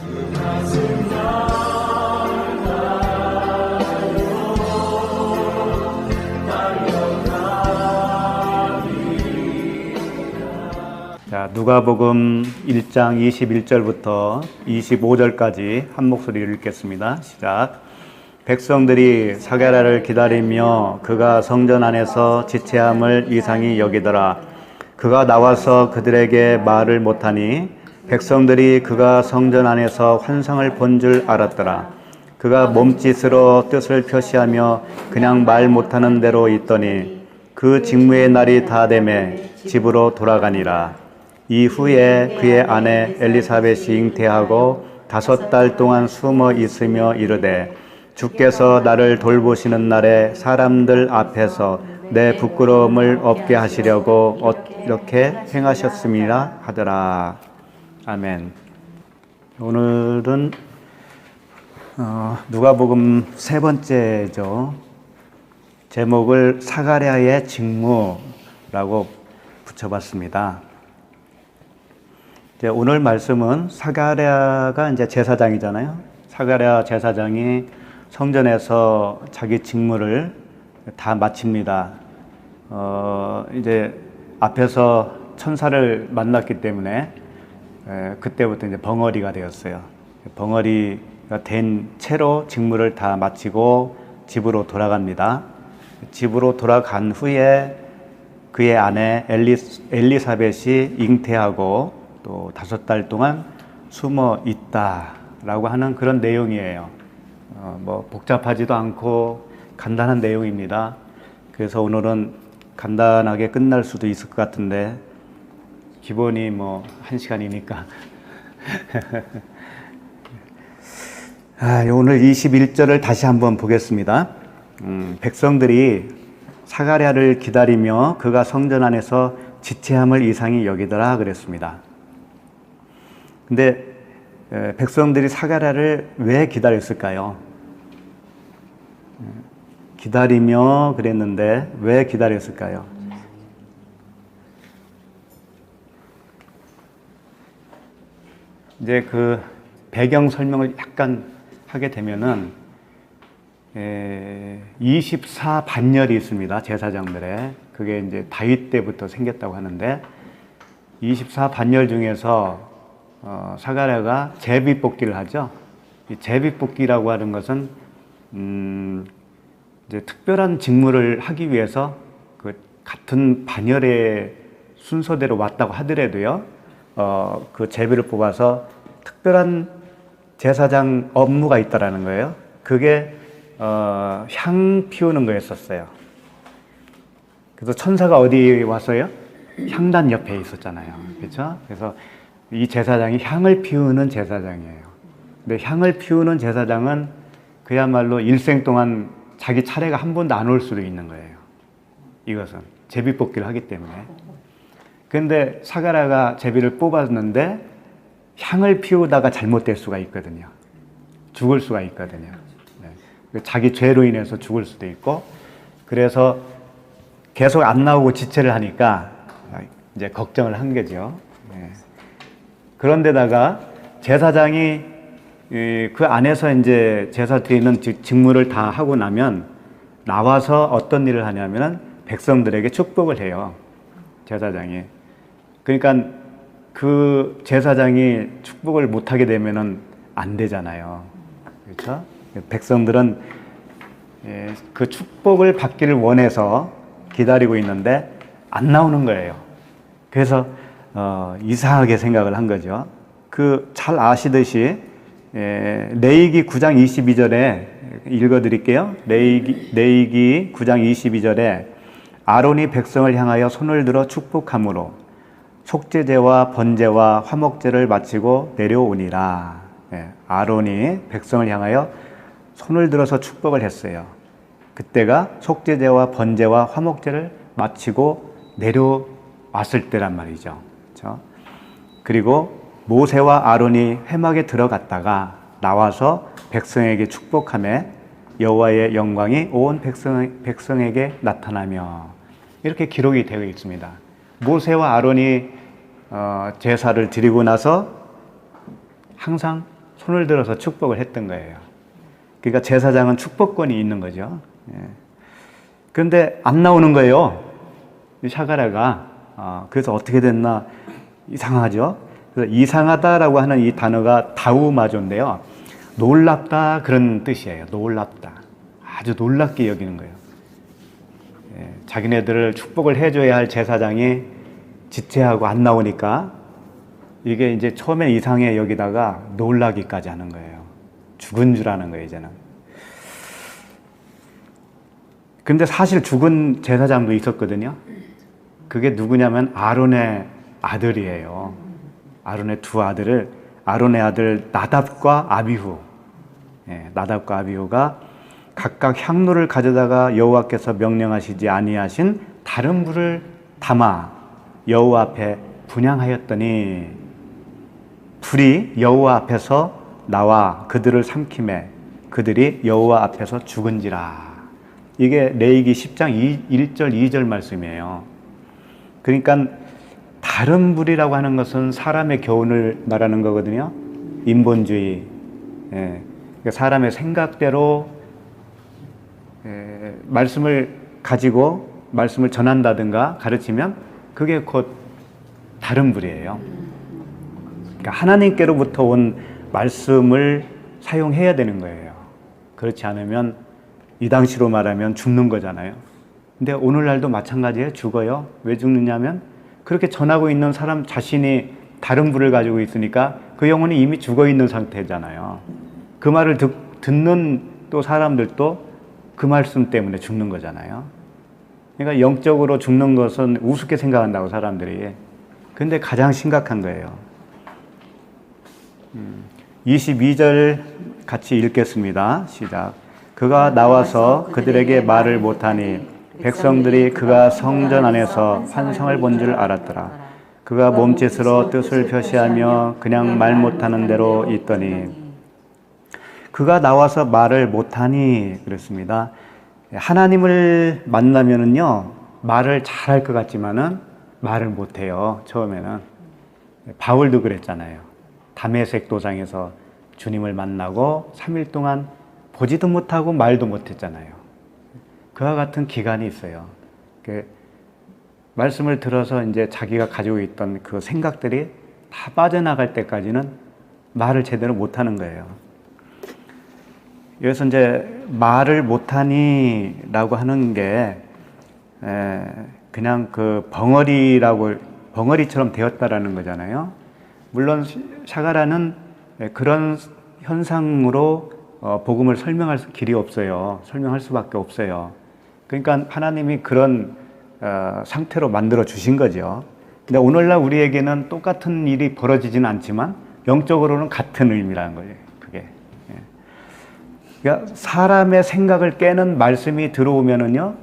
자, 누가복음 1장 21절부터 25절까지 한 목소리로 읽겠습니다. 시작. 백성들이 사게라를 기다리며 그가 성전 안에서 지체함을 이상히 여기더라. 그가 나와서 그들에게 말을 못하니 백성들이 그가 성전 안에서 환상을 본 줄 알았더라. 그가 몸짓으로 뜻을 표시하며 그냥 말 못하는 대로 있더니 그 직무의 날이 다 되매 집으로 돌아가니라. 이후에 그의 아내 엘리사벳이 잉태하고 5달 동안 숨어 있으며 이르되 주께서 나를 돌보시는 날에 사람들 앞에서 내 부끄러움을 없게 하시려고 이렇게 행하셨음이라 하더라. 아멘. 오늘은 누가복음 세 번째죠. 제목을 사가랴의 직무라고 붙여봤습니다. 오늘 말씀은 사가랴가 이제 제사장이잖아요. 사가랴 제사장이 성전에서 자기 직무를 다 마칩니다. 이제 앞에서 천사를 만났기 때문에 그때부터 이제 벙어리가 되었어요. 벙어리가 된 채로 직무를 다 마치고 집으로 돌아갑니다. 집으로 돌아간 후에 그의 아내 엘리사벳이 잉태하고 또 5달 동안 숨어 있다라고 하는 그런 내용이에요. 뭐 복잡하지도 않고 간단한 내용입니다. 그래서 오늘은 간단하게 끝날 수도 있을 것 같은데 기본이 뭐 1시간이니까 오늘 21절을 다시 한번 보겠습니다. 백성들이 사가랴를 기다리며 그가 성전 안에서 지체함을 이상히 여기더라 그랬습니다. 근데 백성들이 사가랴를 왜 기다렸을까요? 기다리며 그랬는데 왜 기다렸을까요? 이제 그 배경 설명을 약간 하게 되면은 24반열이 있습니다. 제사장들의. 그게 이제 다윗 때부터 생겼다고 하는데 24반열 중에서 사가랴가 제비뽑기를 하죠. 이 제비뽑기라고 하는 것은 이제 특별한 직무를 하기 위해서 그 같은 반열의 순서대로 왔다고 하더라도요, 그 제비를 뽑아서 특별한 제사장 업무가 있다라는 거예요. 그게 향 피우는 거였었어요. 그래서 천사가 어디 왔어요? 향단 옆에 있었잖아요. 그렇죠? 그래서 이 제사장이 향을 피우는 제사장이에요. 근데 향을 피우는 제사장은 그야말로 일생 동안 자기 차례가 한 번도 안 올 수도 있는 거예요. 이것은 제비뽑기를 하기 때문에. 그런데 사가랴가 제비를 뽑았는데 향을 피우다가 잘못될 수가 있거든요. 죽을 수가 있거든요. 네. 자기 죄로 인해서 죽을 수도 있고, 그래서 계속 안 나오고 지체를 하니까 이제 걱정을 한 거죠. 네. 그런데다가 제사장이 그 안에서 이제 제사 드리는 직무를 다 하고 나면 나와서 어떤 일을 하냐면은 백성들에게 축복을 해요. 제사장이. 그러니까 그 제사장이 축복을 못하게 되면은 안 되잖아요. 그렇죠? 백성들은 그 축복을 받기를 원해서 기다리고 있는데 안 나오는 거예요. 그래서 이상하게 생각을 한 거죠. 그 잘 아시듯이 레위기 9장 22절에 읽어드릴게요. 레위기 9장 22절에 아론이 백성을 향하여 손을 들어 축복함으로 속죄제와 번제와 화목제를 마치고 내려오니라. 아론이 백성을 향하여 손을 들어서 축복을 했어요. 그때가 속죄제와 번제와 화목제를 마치고 내려왔을 때란 말이죠. 그렇죠? 그리고 모세와 아론이 회막에 들어갔다가 나와서 백성에게 축복하며 여호와의 영광이 온 백성에게 나타나며 이렇게 기록이 되어 있습니다. 모세와 아론이 제사를 드리고 나서 항상 손을 들어서 축복을 했던 거예요. 그러니까 제사장은 축복권이 있는 거죠. 그런데 안 나오는 거예요. 샤가랴가. 그래서 어떻게 됐나 이상하죠. 그래서 이상하다라고 하는 이 단어가 다우마조인데요. 놀랍다 그런 뜻이에요. 놀랍다. 아주 놀랍게 여기는 거예요. 자기네들을 축복을 해줘야 할 제사장이 지체하고 안 나오니까 이게 이제 처음에 이상해 여기다가 놀라기까지 하는 거예요. 죽은 줄 아는 거예요, 이제는. 근데 사실 죽은 제사장도 있었거든요. 그게 누구냐면 아론의 아들이에요. 아론의 두 아들을, 아론의 아들 나답과 아비후. 나답과 아비후가 각각 향로를 가져다가 여호와께서 명령하시지 아니하신 다른 불을 담아 여호와 앞에 분향하였더니 불이 여호와 앞에서 나와 그들을 삼키매 그들이 여호와 앞에서 죽은지라. 이게 레위기 10장 1절 2절 말씀이에요. 그러니까 다른 불이라고 하는 것은 사람의 교훈을 말하는 거거든요. 인본주의. 그러니까 사람의 생각대로 말씀을 가지고 말씀을 전한다든가 가르치면 그게 곧 다른 불이에요. 그러니까 하나님께로부터 온 말씀을 사용해야 되는 거예요. 그렇지 않으면 이 당시로 말하면 죽는 거잖아요. 근데 오늘날도 마찬가지예요. 죽어요. 왜 죽느냐면 그렇게 전하고 있는 사람 자신이 다른 불을 가지고 있으니까 그 영혼이 이미 죽어 있는 상태잖아요. 그 말을 듣는 또 사람들도 그 말씀 때문에 죽는 거잖아요. 그러니까 영적으로 죽는 것은 우습게 생각한다고 사람들이. 근데 가장 심각한 거예요. 22절 같이 읽겠습니다. 시작. 그가 나와서 그들에게 말을 못하니 백성들이 그가 성전 안에서 환상을 본 줄 알았더라. 그가 몸짓으로 뜻을 표시하며 그냥 말 못하는 대로 있더니 그가 나와서 말을 못하니 그랬습니다. 하나님을 만나면은요 말을 잘할 것 같지만은 말을 못해요. 처음에는 바울도 그랬잖아요. 다메섹 도상에서 주님을 만나고 3일 동안 보지도 못하고 말도 못했잖아요. 그와 같은 기간이 있어요. 말씀을 들어서 이제 자기가 가지고 있던 그 생각들이 다 빠져나갈 때까지는 말을 제대로 못하는 거예요. 여기서 이제 말을 못하니라고 하는 게 그냥 그 벙어리처럼 되었다라는 거잖아요. 물론 샤가랴는 그런 현상으로 복음을 설명할 길이 없어요. 설명할 수밖에 없어요. 그러니까 하나님이 그런 상태로 만들어 주신 거죠. 근데 오늘날 우리에게는 똑같은 일이 벌어지지는 않지만 영적으로는 같은 의미라는 거예요. 그게. 그러니까 사람의 생각을 깨는 말씀이 들어오면은요,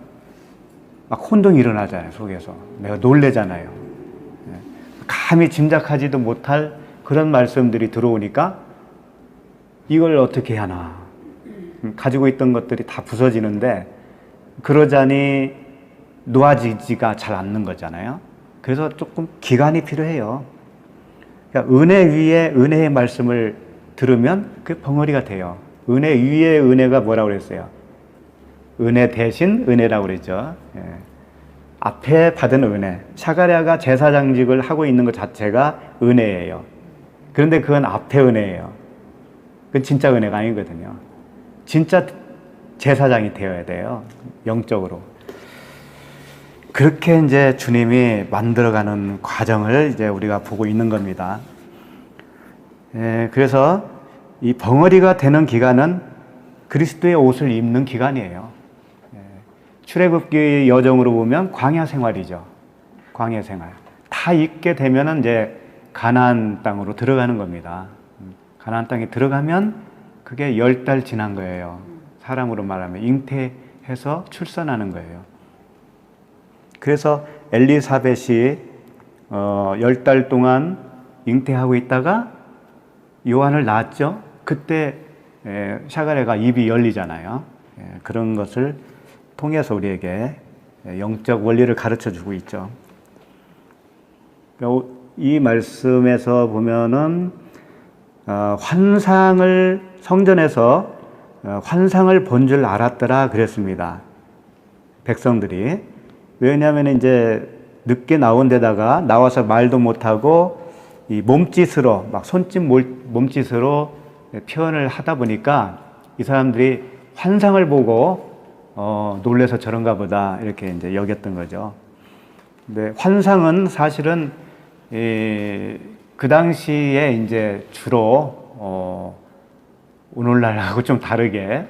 막 혼동이 일어나잖아요, 속에서. 내가 놀래잖아요. 감히 짐작하지도 못할 그런 말씀들이 들어오니까 이걸 어떻게 하나. 가지고 있던 것들이 다 부서지는데 그러자니 놓아지지가 잘 않는 거잖아요. 그래서 조금 기간이 필요해요. 그러니까 은혜 위에 은혜의 말씀을 들으면 그 벙어리가 돼요. 은혜 위에 은혜가 뭐라고 그랬어요? 은혜 대신 은혜라고 그랬죠. 앞에 받은 은혜. 샤가랴가 제사장직을 하고 있는 것 자체가 은혜예요. 그런데 그건 앞에 은혜예요. 그건 진짜 은혜가 아니거든요. 진짜 제사장이 되어야 돼요. 영적으로. 그렇게 이제 주님이 만들어가는 과정을 이제 우리가 보고 있는 겁니다. 그래서 이 벙어리가 되는 기간은 그리스도의 옷을 입는 기간이에요. 출애굽기 여정으로 보면 광야 생활이죠. 광야 생활. 다 입게 되면은 이제 가나안 땅으로 들어가는 겁니다. 가나안 땅에 들어가면 그게 10달 지난 거예요. 사람으로 말하면 잉태해서 출산하는 거예요. 그래서 엘리사벳이 10달 동안 잉태하고 있다가 요한을 낳았죠. 그때 샤가랴가 입이 열리잖아요. 그런 것을 통해서 우리에게 영적 원리를 가르쳐 주고 있죠. 이 말씀에서 보면은 환상을 성전에서 환상을 본 줄 알았더라 그랬습니다. 백성들이. 왜냐하면 이제 늦게 나온 데다가 나와서 말도 못하고 이 몸짓으로 막 손짓 몸짓으로 표현을 하다 보니까 이 사람들이 환상을 보고 놀래서 저런가 보다 이렇게 이제 여겼던 거죠. 근데 환상은 사실은 그 당시에 이제 주로 오늘날하고 좀 다르게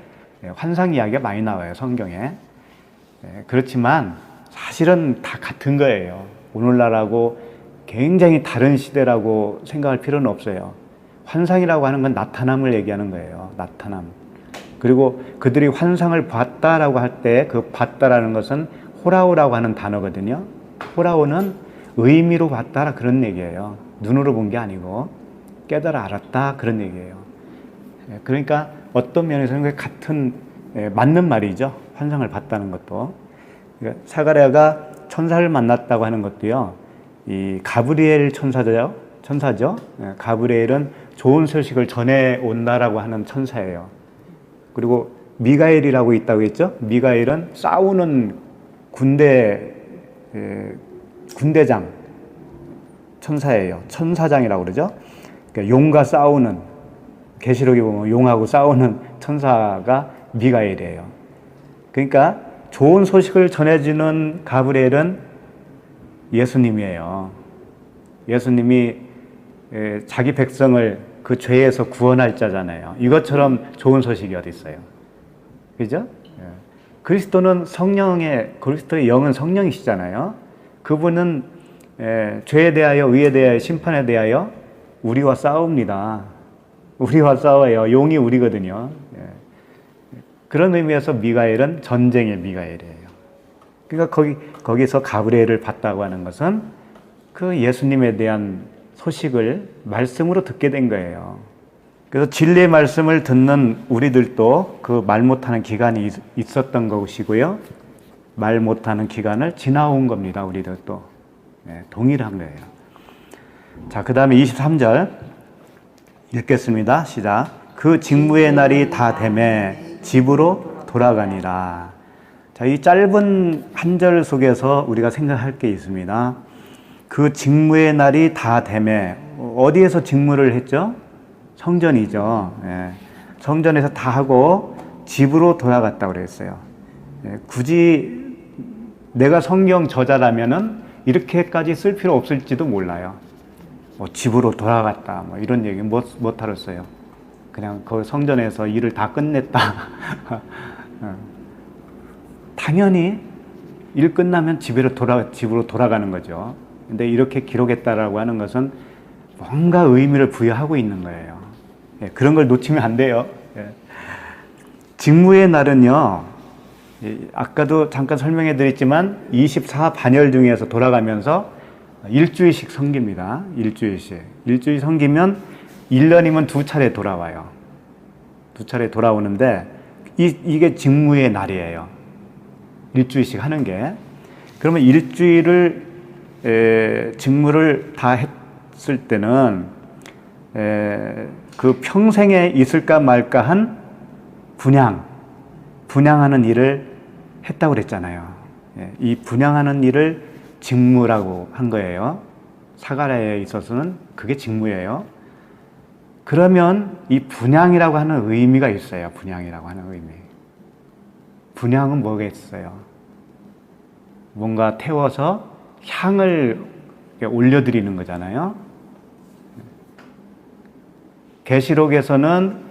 환상 이야기가 많이 나와요, 성경에. 그렇지만 사실은 다 같은 거예요. 오늘날하고 굉장히 다른 시대라고 생각할 필요는 없어요. 환상이라고 하는 건 나타남을 얘기하는 거예요. 나타남. 그리고 그들이 환상을 봤다라고 할 때 그 봤다라는 것은 호라오라고 하는 단어거든요. 호라오는 의미로 봤다 그런 얘기예요. 눈으로 본 게 아니고 깨달아 알았다 그런 얘기예요. 그러니까 어떤 면에서는 같은 맞는 말이죠. 환상을 봤다는 것도. 그러니까 사가랴가 천사를 만났다고 하는 것도요. 이 가브리엘 천사죠. 가브리엘은 좋은 소식을 전해 온다라고 하는 천사예요. 그리고 미가엘이라고 있다고 했죠. 미가엘은 싸우는 군대장 천사예요. 천사장이라고 그러죠. 그러니까 용과 싸우는, 계시록에 보면 용하고 싸우는 천사가 미가엘이에요. 그러니까 좋은 소식을 전해주는 가브리엘은 예수님이에요. 예수님이 자기 백성을 그 죄에서 구원할 자잖아요. 이것처럼 좋은 소식이 어디 있어요? 그죠? 그리스도는 그리스도의 영은 성령이시잖아요. 그분은 죄에 대하여, 의에 대하여, 심판에 대하여 우리와 싸웁니다. 우리와 싸워요. 용이 우리거든요. 그런 의미에서 미가엘은 전쟁의 미가엘이에요. 그러니까 거기서 가브리엘을 봤다고 하는 것은 그 예수님에 대한 소식을 말씀으로 듣게 된 거예요. 그래서 진리의 말씀을 듣는 우리들도 그 말 못하는 기간이 있었던 것이고요. 말 못하는 기간을 지나온 겁니다. 우리들도. 동일한 거예요. 자, 그 다음에 23절 읽겠습니다. 시작. 그 직무의 날이 다 되매 집으로 돌아가니라. 자, 이 짧은 한 절 속에서 우리가 생각할 게 있습니다. 그 직무의 날이 다 되매, 어디에서 직무를 했죠? 성전이죠. 성전에서 다 하고 집으로 돌아갔다고 그랬어요. 굳이 내가 성경 저자라면은 이렇게까지 쓸 필요 없을지도 몰라요. 집으로 돌아갔다, 이런 얘기 못 하겠어요. 그냥 그 성전에서 일을 다 끝냈다. 당연히 일 끝나면 집으로 돌아가는 거죠. 근데 이렇게 기록했다라고 하는 것은 뭔가 의미를 부여하고 있는 거예요. 그런 걸 놓치면 안 돼요. 직무의 날은요, 아까도 잠깐 설명해 드렸지만 24반열 중에서 돌아가면서 일주일씩 섬깁니다. 일주일 섬기면 1년이면 2차례 돌아와요. 2차례 돌아오는데 이게 직무의 날이에요. 일주일씩 하는 게. 그러면 일주일을 직무를 다 했을 때는 그 평생에 있을까 말까 한 분향하는 일을 했다고 그랬잖아요. 이 분향하는 일을 직무라고 한 거예요. 사가랴에 있어서는 그게 직무예요. 그러면 이 분향이라고 하는 의미가 있어요. 분향이라고 하는 의미. 분향은 뭐겠어요? 뭔가 태워서 향을 올려드리는 거잖아요. 계시록에서는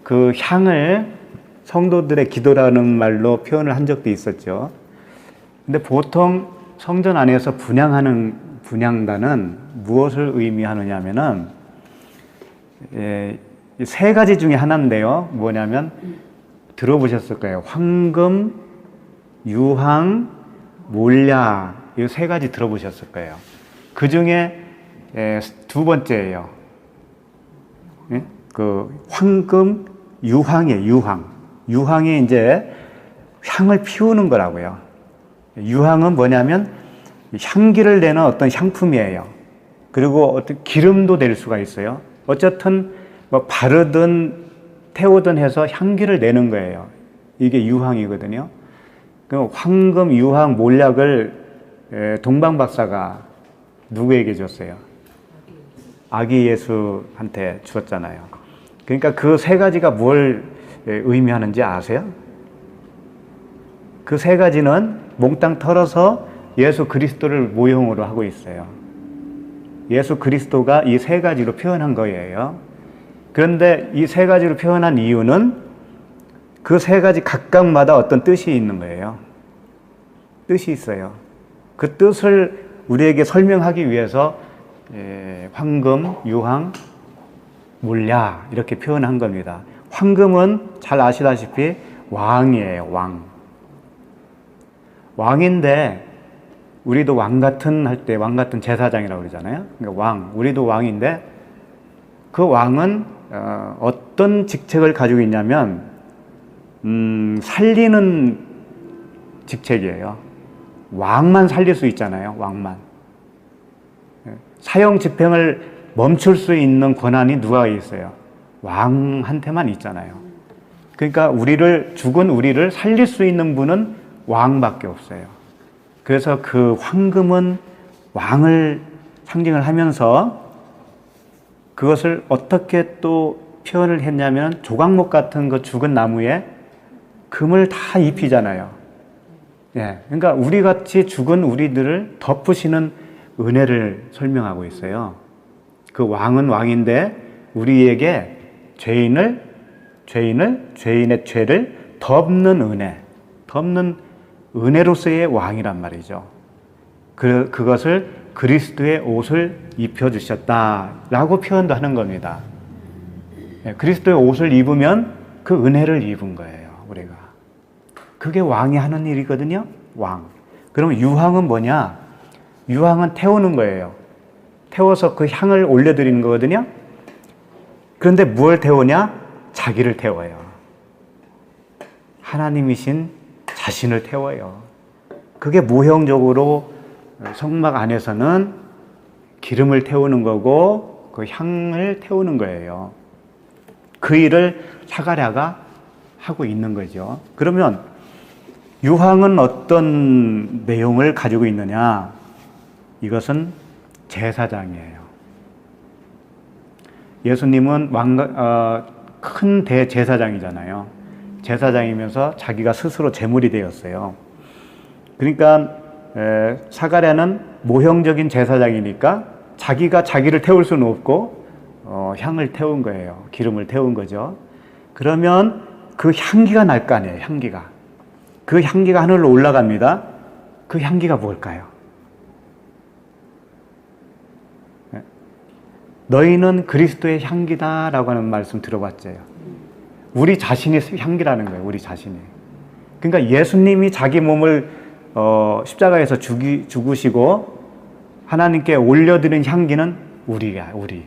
그 향을 성도들의 기도라는 말로 표현을 한 적도 있었죠. 근데 보통 성전 안에서 분향단은 무엇을 의미하느냐 하면은 세 가지 중에 하나인데요. 뭐냐면 들어보셨을 거예요. 황금, 유황, 몰야, 이 세 가지 들어보셨을 거예요. 그 중에 두 번째예요. 그 황금, 유황이에요. 유황이 이제 향을 피우는 거라고요. 유황은 뭐냐면 향기를 내는 어떤 향품이에요. 그리고 어떤 기름도 될 수가 있어요. 어쨌든 뭐 바르든 태우든 해서 향기를 내는 거예요. 이게 유황이거든요. 그럼 황금, 유황, 몰약을 동방 박사가 누구에게 줬어요? 아기 예수한테 주었잖아요. 그러니까 그 세 가지가 뭘 의미하는지 아세요? 그 세 가지는 몽땅 털어서 예수 그리스도를 모형으로 하고 있어요. 예수 그리스도가 이 세 가지로 표현한 거예요. 그런데 이 세 가지로 표현한 이유는 그 세 가지 각각마다 어떤 뜻이 있는 거예요. 뜻이 있어요. 그 뜻을 우리에게 설명하기 위해서 황금, 유황, 몰약 이렇게 표현한 겁니다. 황금은 잘 아시다시피 왕이에요. 왕. 왕인데 우리도 왕 같은 할 때 왕 같은 제사장이라고 그러잖아요. 그러니까 왕, 우리도 왕인데 그 왕은 어떤 직책을 가지고 있냐면 살리는 직책이에요. 왕만 살릴 수 있잖아요. 왕만. 사형 집행을 멈출 수 있는 권한이 누가 있어요? 왕한테만 있잖아요. 그러니까 죽은 우리를 살릴 수 있는 분은 왕밖에 없어요. 그래서 그 황금은 왕을 상징을 하면서 그것을 어떻게 또 표현을 했냐면 조각목 같은 그 죽은 나무에 금을 다 입히잖아요. 예, 그러니까 우리 같이 죽은 우리들을 덮으시는 은혜를 설명하고 있어요. 그 왕은 왕인데 우리에게 죄인의 죄를 덮는 은혜, 덮는 은혜로서의 왕이란 말이죠. 그것을 그리스도의 옷을 입혀주셨다라고 표현도 하는 겁니다. 예, 그리스도의 옷을 입으면 그 은혜를 입은 거예요, 우리가. 그게 왕이 하는 일이거든요, 왕. 그러면 유황은 뭐냐? 유황은 태우는 거예요. 태워서 그 향을 올려드리는 거거든요. 그런데 무엇을 태우냐? 자기를 태워요. 하나님이신 자신을 태워요. 그게 모형적으로 성막 안에서는 기름을 태우는 거고 그 향을 태우는 거예요. 그 일을 사가랴가 하고 있는 거죠. 그러면 유황은 어떤 내용을 가지고 있느냐? 이것은 제사장이에요. 예수님은 큰 대제사장이잖아요. 제사장이면서 자기가 스스로 제물이 되었어요. 그러니까 사가랴는 모형적인 제사장이니까 자기가 자기를 태울 수는 없고 향을 태운 거예요. 기름을 태운 거죠. 그러면 그 향기가 날 거 아니에요. 향기가. 그 향기가 하늘로 올라갑니다. 그 향기가 뭘까요? 너희는 그리스도의 향기다라고 하는 말씀 들어봤죠. 우리 자신이 향기라는 거예요. 우리 자신이. 그러니까 예수님이 자기 몸을 십자가에서 죽으시고 하나님께 올려드린 향기는 우리야, 우리.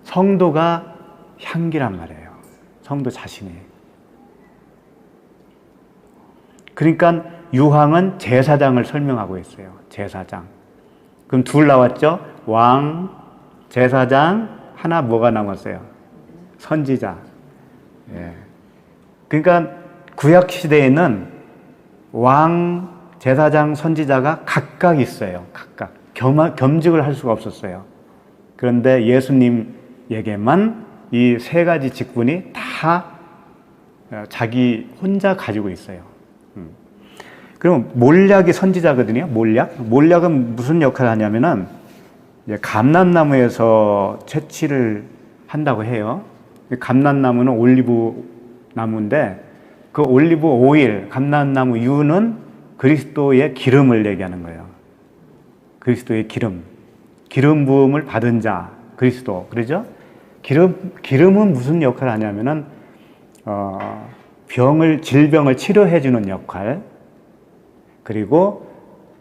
성도가 향기란 말이에요. 성도 자신이. 그러니까 유황은 제사장을 설명하고 있어요. 제사장. 그럼 둘 나왔죠? 왕, 제사장, 하나 뭐가 남았어요? 선지자. 예. 그러니까 구약 시대에는 왕, 제사장, 선지자가 각각 있어요. 각각. 겸직을 할 수가 없었어요. 그런데 예수님에게만 이 세 가지 직분이 다 자기 혼자 가지고 있어요. 그럼 몰약이 선지자거든요. 몰약은 무슨 역할을 하냐면은 감람나무에서 채취를 한다고 해요. 감람나무는 올리브 나무인데 그 올리브 오일, 감람나무 유는 그리스도의 기름을 얘기하는 거예요. 그리스도의 기름 부음을 받은 자, 그리스도. 그러죠? 기름은 무슨 역할을 하냐면은 질병을 치료해 주는 역할, 그리고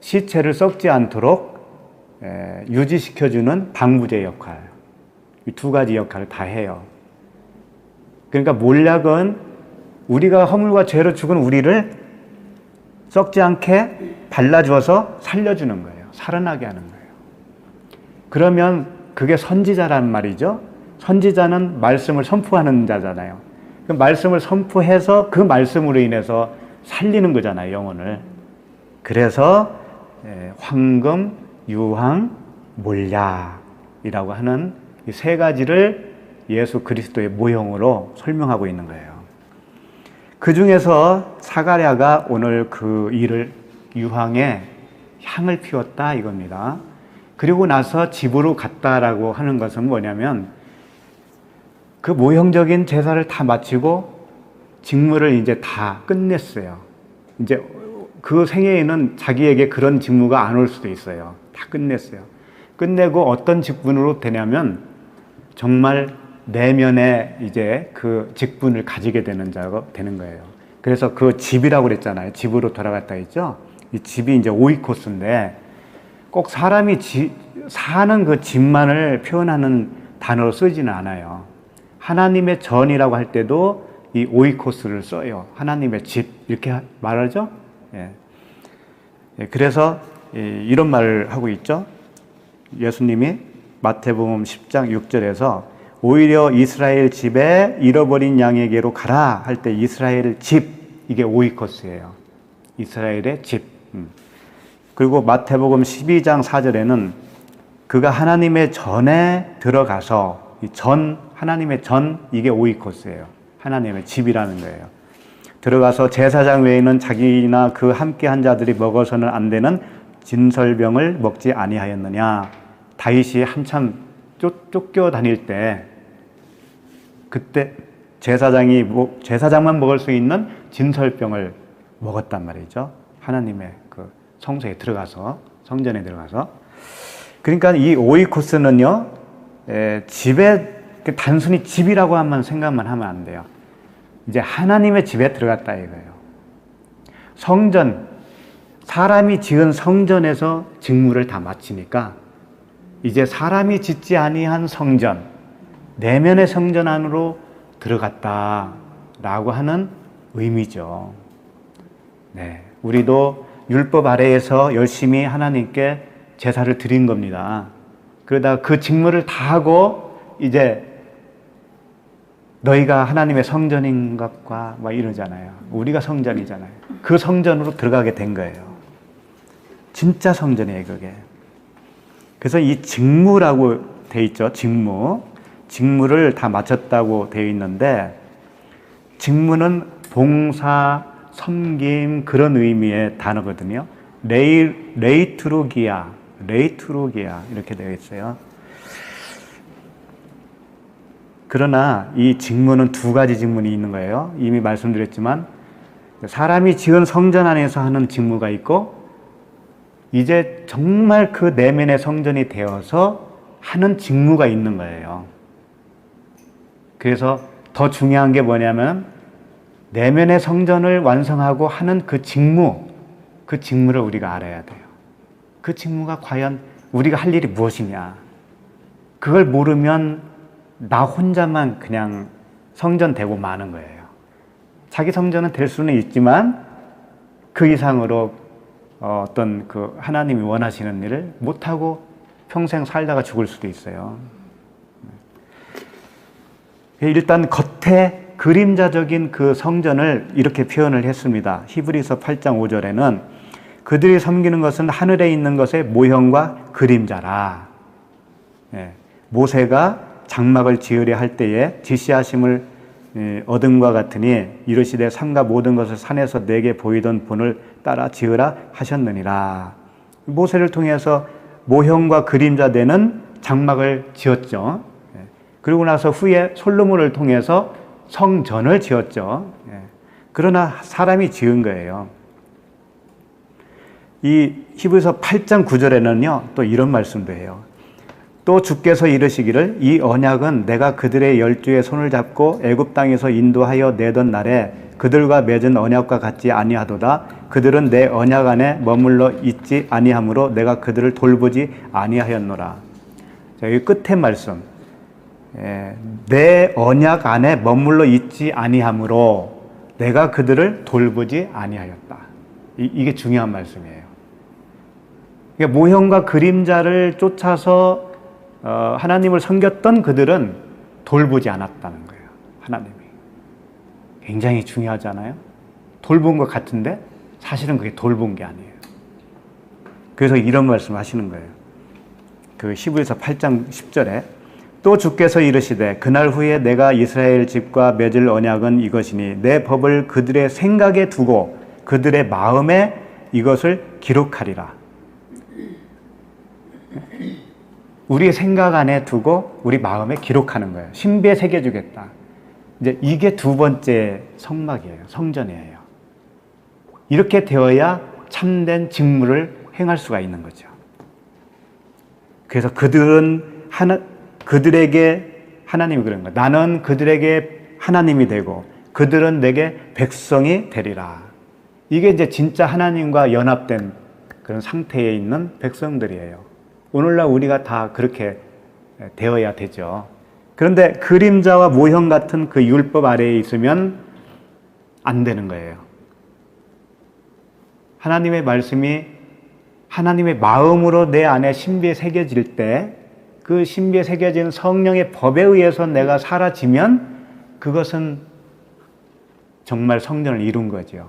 시체를 썩지 않도록 유지시켜주는 방부제 역할, 이 두 가지 역할을 다 해요. 그러니까 몰약은 우리가 허물과 죄로 죽은 우리를 썩지 않게 발라주어서 살려주는 거예요. 살아나게 하는 거예요. 그러면 그게 선지자란 말이죠. 선지자는 말씀을 선포하는 자잖아요. 그 말씀을 선포해서 그 말씀으로 인해서 살리는 거잖아요, 영혼을. 그래서 황금, 유황, 몰약이라고 하는 이 세 가지를 예수 그리스도의 모형으로 설명하고 있는 거예요. 그 중에서 사가랴가 오늘 그 일을 유황에 향을 피웠다 이겁니다. 그리고 나서 집으로 갔다라고 하는 것은 뭐냐면 그 모형적인 제사를 다 마치고 직무를 이제 다 끝냈어요. 이제 그 생애에는 자기에게 그런 직무가 안 올 수도 있어요. 다 끝냈어요. 끝내고 어떤 직분으로 되냐면 정말 내면에 이제 그 직분을 가지게 되는 자가 되는 거예요. 그래서 그 집이라고 그랬잖아요. 집으로 돌아갔다 했죠. 이 집이 이제 오이코스인데 꼭 사람이 사는 그 집만을 표현하는 단어로 쓰지는 않아요. 하나님의 전이라고 할 때도 이 오이코스를 써요. 하나님의 집 이렇게 말하죠. 예. 그래서 이런 말을 하고 있죠. 예수님이 마태복음 10장 6절에서 오히려 이스라엘 집에 잃어버린 양에게로 가라 할 때 이스라엘 집 이게 오이코스예요. 이스라엘의 집. 그리고 마태복음 12장 4절에는 그가 하나님의 전에 들어가서 이 전, 하나님의 전 이게 오이코스예요. 하나님의 집이라는 거예요. 들어가서 제사장 외에는 자기나 그 함께 한 자들이 먹어서는 안 되는 진설병을 먹지 아니하였느냐. 다윗이 한참 쫓겨 다닐 때 그때 제사장만 먹을 수 있는 진설병을 먹었단 말이죠. 하나님의 그 성소에 들어가서, 성전에 들어가서. 그러니까 이 오이코스는요, 집에 단순히 집이라고 생각만 하면 안 돼요. 이제 하나님의 집에 들어갔다 이거예요. 성전, 사람이 지은 성전에서 직무를 다 마치니까 이제 사람이 짓지 아니한 성전, 내면의 성전 안으로 들어갔다라고 하는 의미죠. 네, 우리도 율법 아래에서 열심히 하나님께 제사를 드린 겁니다. 그러다가 그 직무를 다 하고 이제 너희가 하나님의 성전인 것과 막 이러잖아요. 우리가 성전이잖아요. 그 성전으로 들어가게 된 거예요. 진짜 성전이에요, 그게. 그래서 이 직무라고 돼 있죠. 직무를 다 마쳤다고 되어 있는데 직무는 봉사, 섬김 그런 의미의 단어거든요. 레이투로기아 이렇게 되어 있어요. 그러나 이 직무는 두 가지 직무이 있는 거예요. 이미 말씀드렸지만 사람이 지은 성전 안에서 하는 직무가 있고 이제 정말 그 내면의 성전이 되어서 하는 직무가 있는 거예요. 그래서 더 중요한 게 뭐냐면 내면의 성전을 완성하고 하는 그 직무를 우리가 알아야 돼요. 그 직무가 과연 우리가 할 일이 무엇이냐. 그걸 모르면 나 혼자만 그냥 성전 되고 마는 거예요. 자기 성전은 될 수는 있지만 그 이상으로 어떤 그 하나님이 원하시는 일을 못하고 평생 살다가 죽을 수도 있어요. 일단 겉에 그림자적인 그 성전을 이렇게 표현을 했습니다. 히브리서 8장 5절에는 그들이 섬기는 것은 하늘에 있는 것의 모형과 그림자라. 모세가 장막을 지으려 할 때에 지시하심을 얻음과 같으니 이르시되 삼가 모든 것을 산에서 내게 보이던 본을 따라 지으라 하셨느니라. 모세를 통해서 모형과 그림자 되는 장막을 지었죠. 그리고 나서 후에 솔로몬을 통해서 성전을 지었죠. 그러나 사람이 지은 거예요. 이 히브리서 8장 9절에는요 또 이런 말씀도 해요. 또 주께서 이르시기를 이 언약은 내가 그들의 열조의 손을 잡고 애굽 땅에서 인도하여 내던 날에 그들과 맺은 언약과 같지 아니하도다. 그들은 내 언약 안에 머물러 있지 아니하므로 내가 그들을 돌보지 아니하였노라. 자, 여기 끝에 말씀. 내 언약 안에 머물러 있지 아니하므로 내가 그들을 돌보지 아니하였다. 이게 중요한 말씀이에요. 그러니까 모형과 그림자를 쫓아서 하나님을 섬겼던 그들은 돌보지 않았다는 거예요. 하나님이. 굉장히 중요하잖아요. 돌본 것 같은데 사실은 그게 돌본 게 아니에요. 그래서 이런 말씀을 하시는 거예요. 그 히브리서 8장 10절에 또 주께서 이르시되 그날 후에 내가 이스라엘 집과 맺을 언약은 이것이니 내 법을 그들의 생각에 두고 그들의 마음에 이것을 기록하리라. 우리의 생각 안에 두고 우리 마음에 기록하는 거예요. 신비에 새겨주겠다. 이제 이게 두 번째 성막이에요. 성전이에요. 이렇게 되어야 참된 직무를 행할 수가 있는 거죠. 그래서 그들에게 하나님이 그런 거예요. 나는 그들에게 하나님이 되고 그들은 내게 백성이 되리라. 이게 이제 진짜 하나님과 연합된 그런 상태에 있는 백성들이에요. 오늘날 우리가 다 그렇게 되어야 되죠. 그런데 그림자와 모형 같은 그 율법 아래에 있으면 안 되는 거예요. 하나님의 말씀이 하나님의 마음으로 내 안에 신비에 새겨질 때 그 신비에 새겨진 성령의 법에 의해서 내가 사라지면 그것은 정말 성전을 이룬 거죠.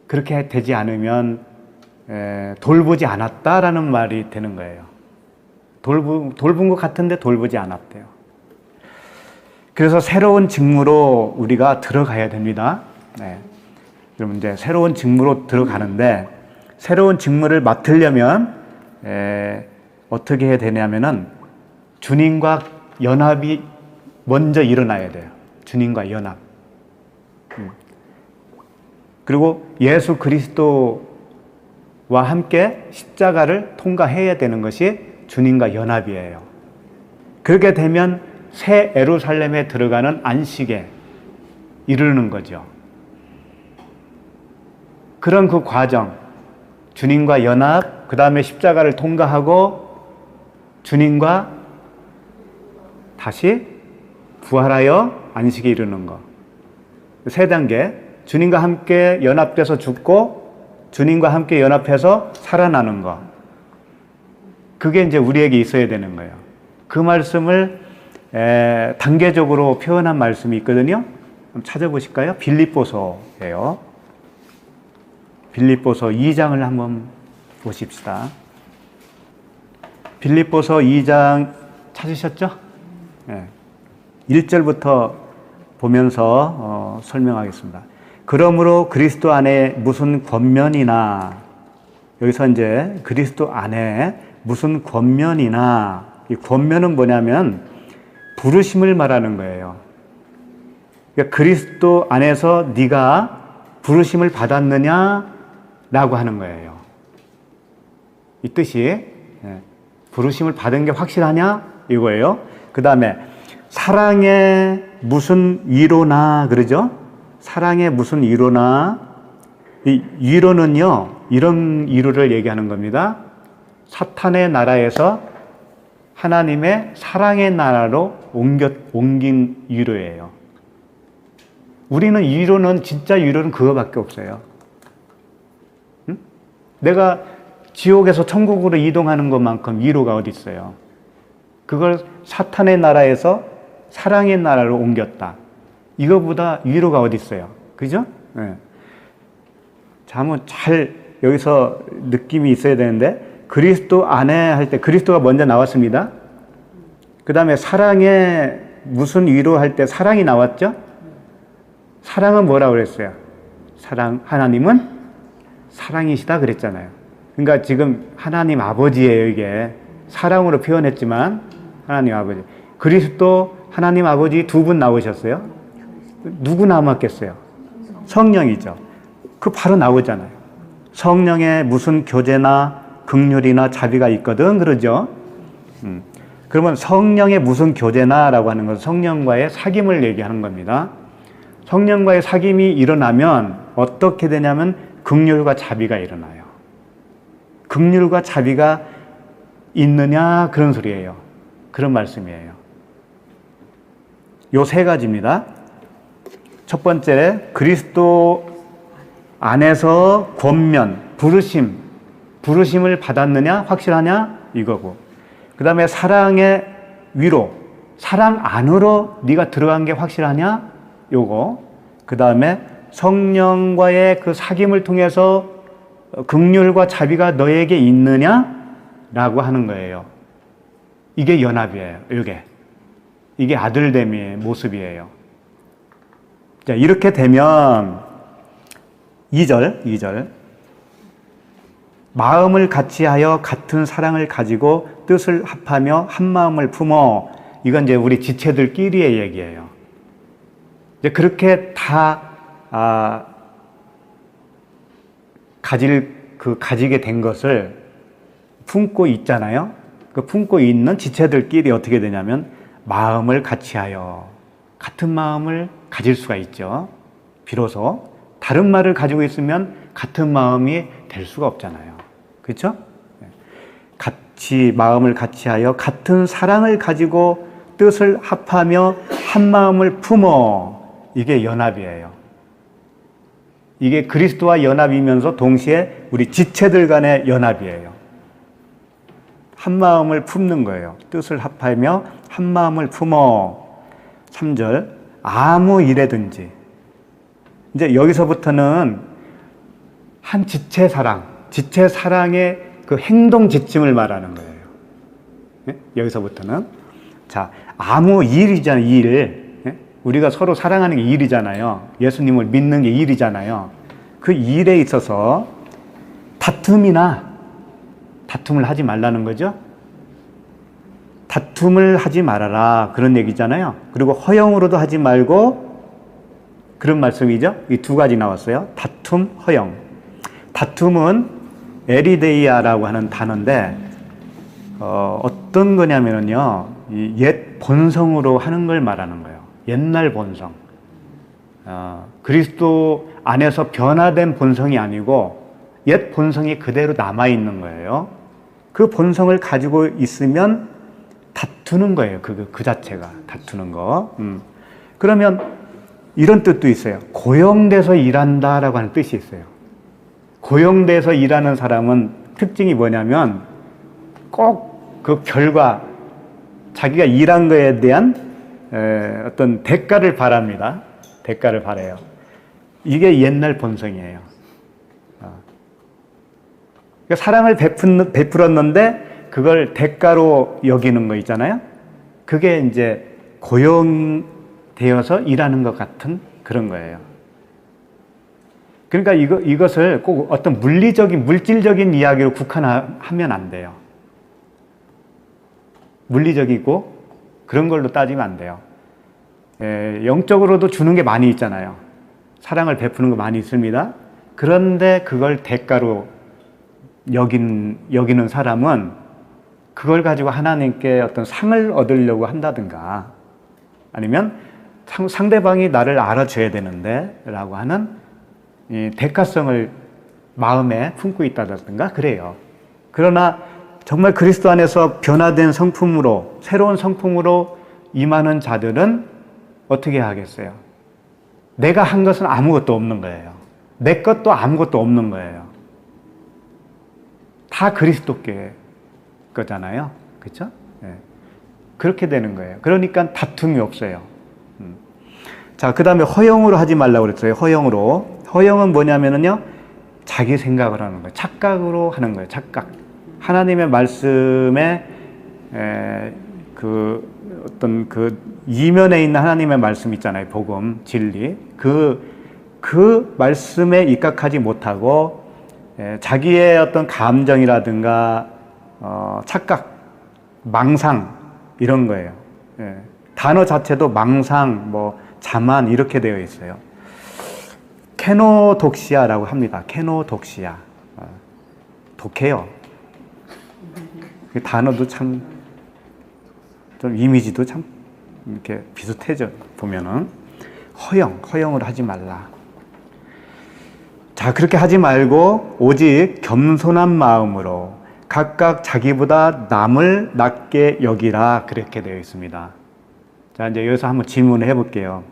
그렇게 되지 않으면 돌보지 않았다라는 말이 되는 거예요. 돌본 것 같은데 돌보지 않았대요. 그래서 새로운 직무로 우리가 들어가야 됩니다. 네. 그럼 이제 새로운 직무로 들어가는데 새로운 직무를 맡으려면 어떻게 해야 되냐면은 주님과 연합이 먼저 일어나야 돼요. 주님과 연합. 그리고 예수 그리스도와 함께 십자가를 통과해야 되는 것이 주님과 연합이에요. 그렇게 되면 새 예루살렘에 들어가는 안식에 이르는 거죠. 그런 그 과정, 주님과 연합, 그 다음에 십자가를 통과하고 주님과 다시 부활하여 안식에 이르는 것. 세 단계, 주님과 함께 연합돼서 죽고 주님과 함께 연합해서 살아나는 것. 그게 이제 우리에게 있어야 되는 거예요. 그 말씀을 단계적으로 표현한 말씀이 있거든요. 한번 찾아보실까요? 빌립보서예요. 빌립보서 2장을 한번 보십시다. 빌립보서 2장 찾으셨죠? 네. 1절부터 보면서 설명하겠습니다. 그러므로 그리스도 안에 무슨 권면이나, 여기서 이제 그리스도 안에 무슨 권면이나, 이 권면은 뭐냐면 부르심을 말하는 거예요. 그러니까 그리스도 안에서 네가 부르심을 받았느냐라고 하는 거예요. 이 뜻이 부르심을 받은 게 확실하냐 이거예요. 그 다음에 사랑의 무슨 위로나 그러죠? 사랑의 무슨 위로나, 이 위로는요 이런 위로를 얘기하는 겁니다. 사탄의 나라에서 하나님의 사랑의 나라로 옮긴 위로예요. 우리는 위로는, 진짜 위로는 그거밖에 없어요. 응? 내가 지옥에서 천국으로 이동하는 것만큼 위로가 어디 있어요? 그걸 사탄의 나라에서 사랑의 나라로 옮겼다. 이거보다 위로가 어디 있어요? 그죠? 네. 자, 한번 잘 여기서 느낌이 있어야 되는데, 그리스도 안에 할 때 그리스도가 먼저 나왔습니다. 그 다음에 사랑의 무슨 위로 할 때 사랑이 나왔죠? 사랑은 뭐라고 그랬어요? 하나님은 사랑이시다 그랬잖아요. 그러니까 지금 하나님 아버지예요, 이게. 사랑으로 표현했지만 하나님 아버지. 그리스도 하나님 아버지 두 분 나오셨어요. 누구 남았겠어요? 성령이죠. 그 바로 나오잖아요. 성령의 무슨 교제나 긍휼이나 자비가 있거든 그러죠. 그러면 성령의 무슨 교제나 라고 하는 것은 성령과의 사귐을 얘기하는 겁니다. 성령과의 사귐이 일어나면 어떻게 되냐면 긍휼과 자비가 일어나요. 긍휼과 자비가 있느냐 그런 소리예요. 그런 말씀이에요. 요 세 가지입니다. 첫 번째, 그리스도 안에서 권면, 부르심을 받았느냐 확실하냐 이거고, 그 다음에 사랑의 위로, 사랑 안으로 네가 들어간 게 확실하냐? 요거. 그 다음에 성령과의 그 사귐을 통해서 긍휼과 자비가 너에게 있느냐? 라고 하는 거예요. 이게 연합이에요. 이게 아들됨의 모습이에요. 자, 이렇게 되면 2절. 마음을 같이하여 같은 사랑을 가지고 뜻을 합하며 한 마음을 품어. 이건 이제 우리 지체들끼리의 얘기예요. 이제 그렇게 다 가지게 된 것을 품고 있잖아요. 그 품고 있는 지체들끼리 어떻게 되냐면 마음을 같이하여 같은 마음을 가질 수가 있죠. 비로소 다른 말을 가지고 있으면 같은 마음이 될 수가 없잖아요. 그렇죠? 같이 마음을 같이하여 같은 사랑을 가지고 뜻을 합하며 한 마음을 품어. 이게 연합이에요. 이게 그리스도와 연합이면서 동시에 우리 지체들 간의 연합이에요. 한 마음을 품는 거예요. 뜻을 합하며 한 마음을 품어. 3절. 아무 일에든지. 이제 여기서부터는 한 지체 사랑의 그 행동 지침을 말하는 거예요. 네? 여기서부터는. 자, 아무 일이잖아요, 일. 네? 우리가 서로 사랑하는 게 일이잖아요. 예수님을 믿는 게 일이잖아요. 그 일에 있어서 다툼을 하지 말라는 거죠. 다툼을 하지 말아라. 그런 얘기잖아요. 그리고 허영으로도 하지 말고 그런 말씀이죠. 이 두 가지 나왔어요. 다툼, 허영. 다툼은 에리데이아라고 하는 단어인데 어떤 거냐면요. 옛 본성으로 하는 걸 말하는 거예요. 옛날 본성. 그리스도 안에서 변화된 본성이 아니고 옛 본성이 그대로 남아있는 거예요. 그 본성을 가지고 있으면 다투는 거예요. 그 자체가 다투는 거. 그러면 이런 뜻도 있어요. 고용돼서 일한다라고 하는 뜻이 있어요. 고용돼서 일하는 사람은 특징이 뭐냐면 꼭 그 결과, 자기가 일한 거에 대한 어떤 대가를 바랍니다. 대가를 바라요. 이게 옛날 본성이에요. 그러니까 사랑을 베풀었는데 그걸 대가로 여기는 거 있잖아요. 그게 이제 고용되어서 일하는 것 같은 그런 거예요. 그러니까 이것을 꼭 어떤 물질적인 이야기로 국한하면 안 돼요. 물리적이고 그런 걸로 따지면 안 돼요. 영적으로도 주는 게 많이 있잖아요. 사랑을 베푸는 거 많이 있습니다. 그런데 그걸 대가로 여기는 사람은 그걸 가지고 하나님께 어떤 상을 얻으려고 한다든가 아니면 상대방이 나를 알아줘야 되는데 라고 하는 이 대가성을 마음에 품고 있다든가 그래요. 그러나 정말 그리스도 안에서 변화된 성품으로 새로운 성품으로 임하는 자들은 어떻게 하겠어요? 내가 한 것은 아무것도 없는 거예요. 내 것도 아무것도 없는 거예요. 다 그리스도께 거잖아요. 그렇죠? 네. 그렇게 되는 거예요. 그러니까 다툼이 없어요. 자, 그 다음에 허영으로 하지 말라고 그랬어요. 허영으로. 허영은 뭐냐면요, 자기 생각을 하는 거예요. 착각으로 하는 거예요. 착각. 하나님의 말씀에 어떤 이면에 있는 하나님의 말씀 있잖아요. 복음, 진리. 그 말씀에 입각하지 못하고 자기의 어떤 감정이라든가 착각, 망상 이런 거예요. 단어 자체도 망상, 자만 이렇게 되어 있어요. 케노독시아라고 합니다. 케노독시아. 독해요. 단어도 참, 좀 이미지도 참 이렇게 비슷해져 보면은 허영으로 하지 말라. 자, 그렇게 하지 말고 오직 겸손한 마음으로 각각 자기보다 남을 낮게 여기라 그렇게 되어 있습니다. 자, 이제 여기서 한번 질문을 해볼게요.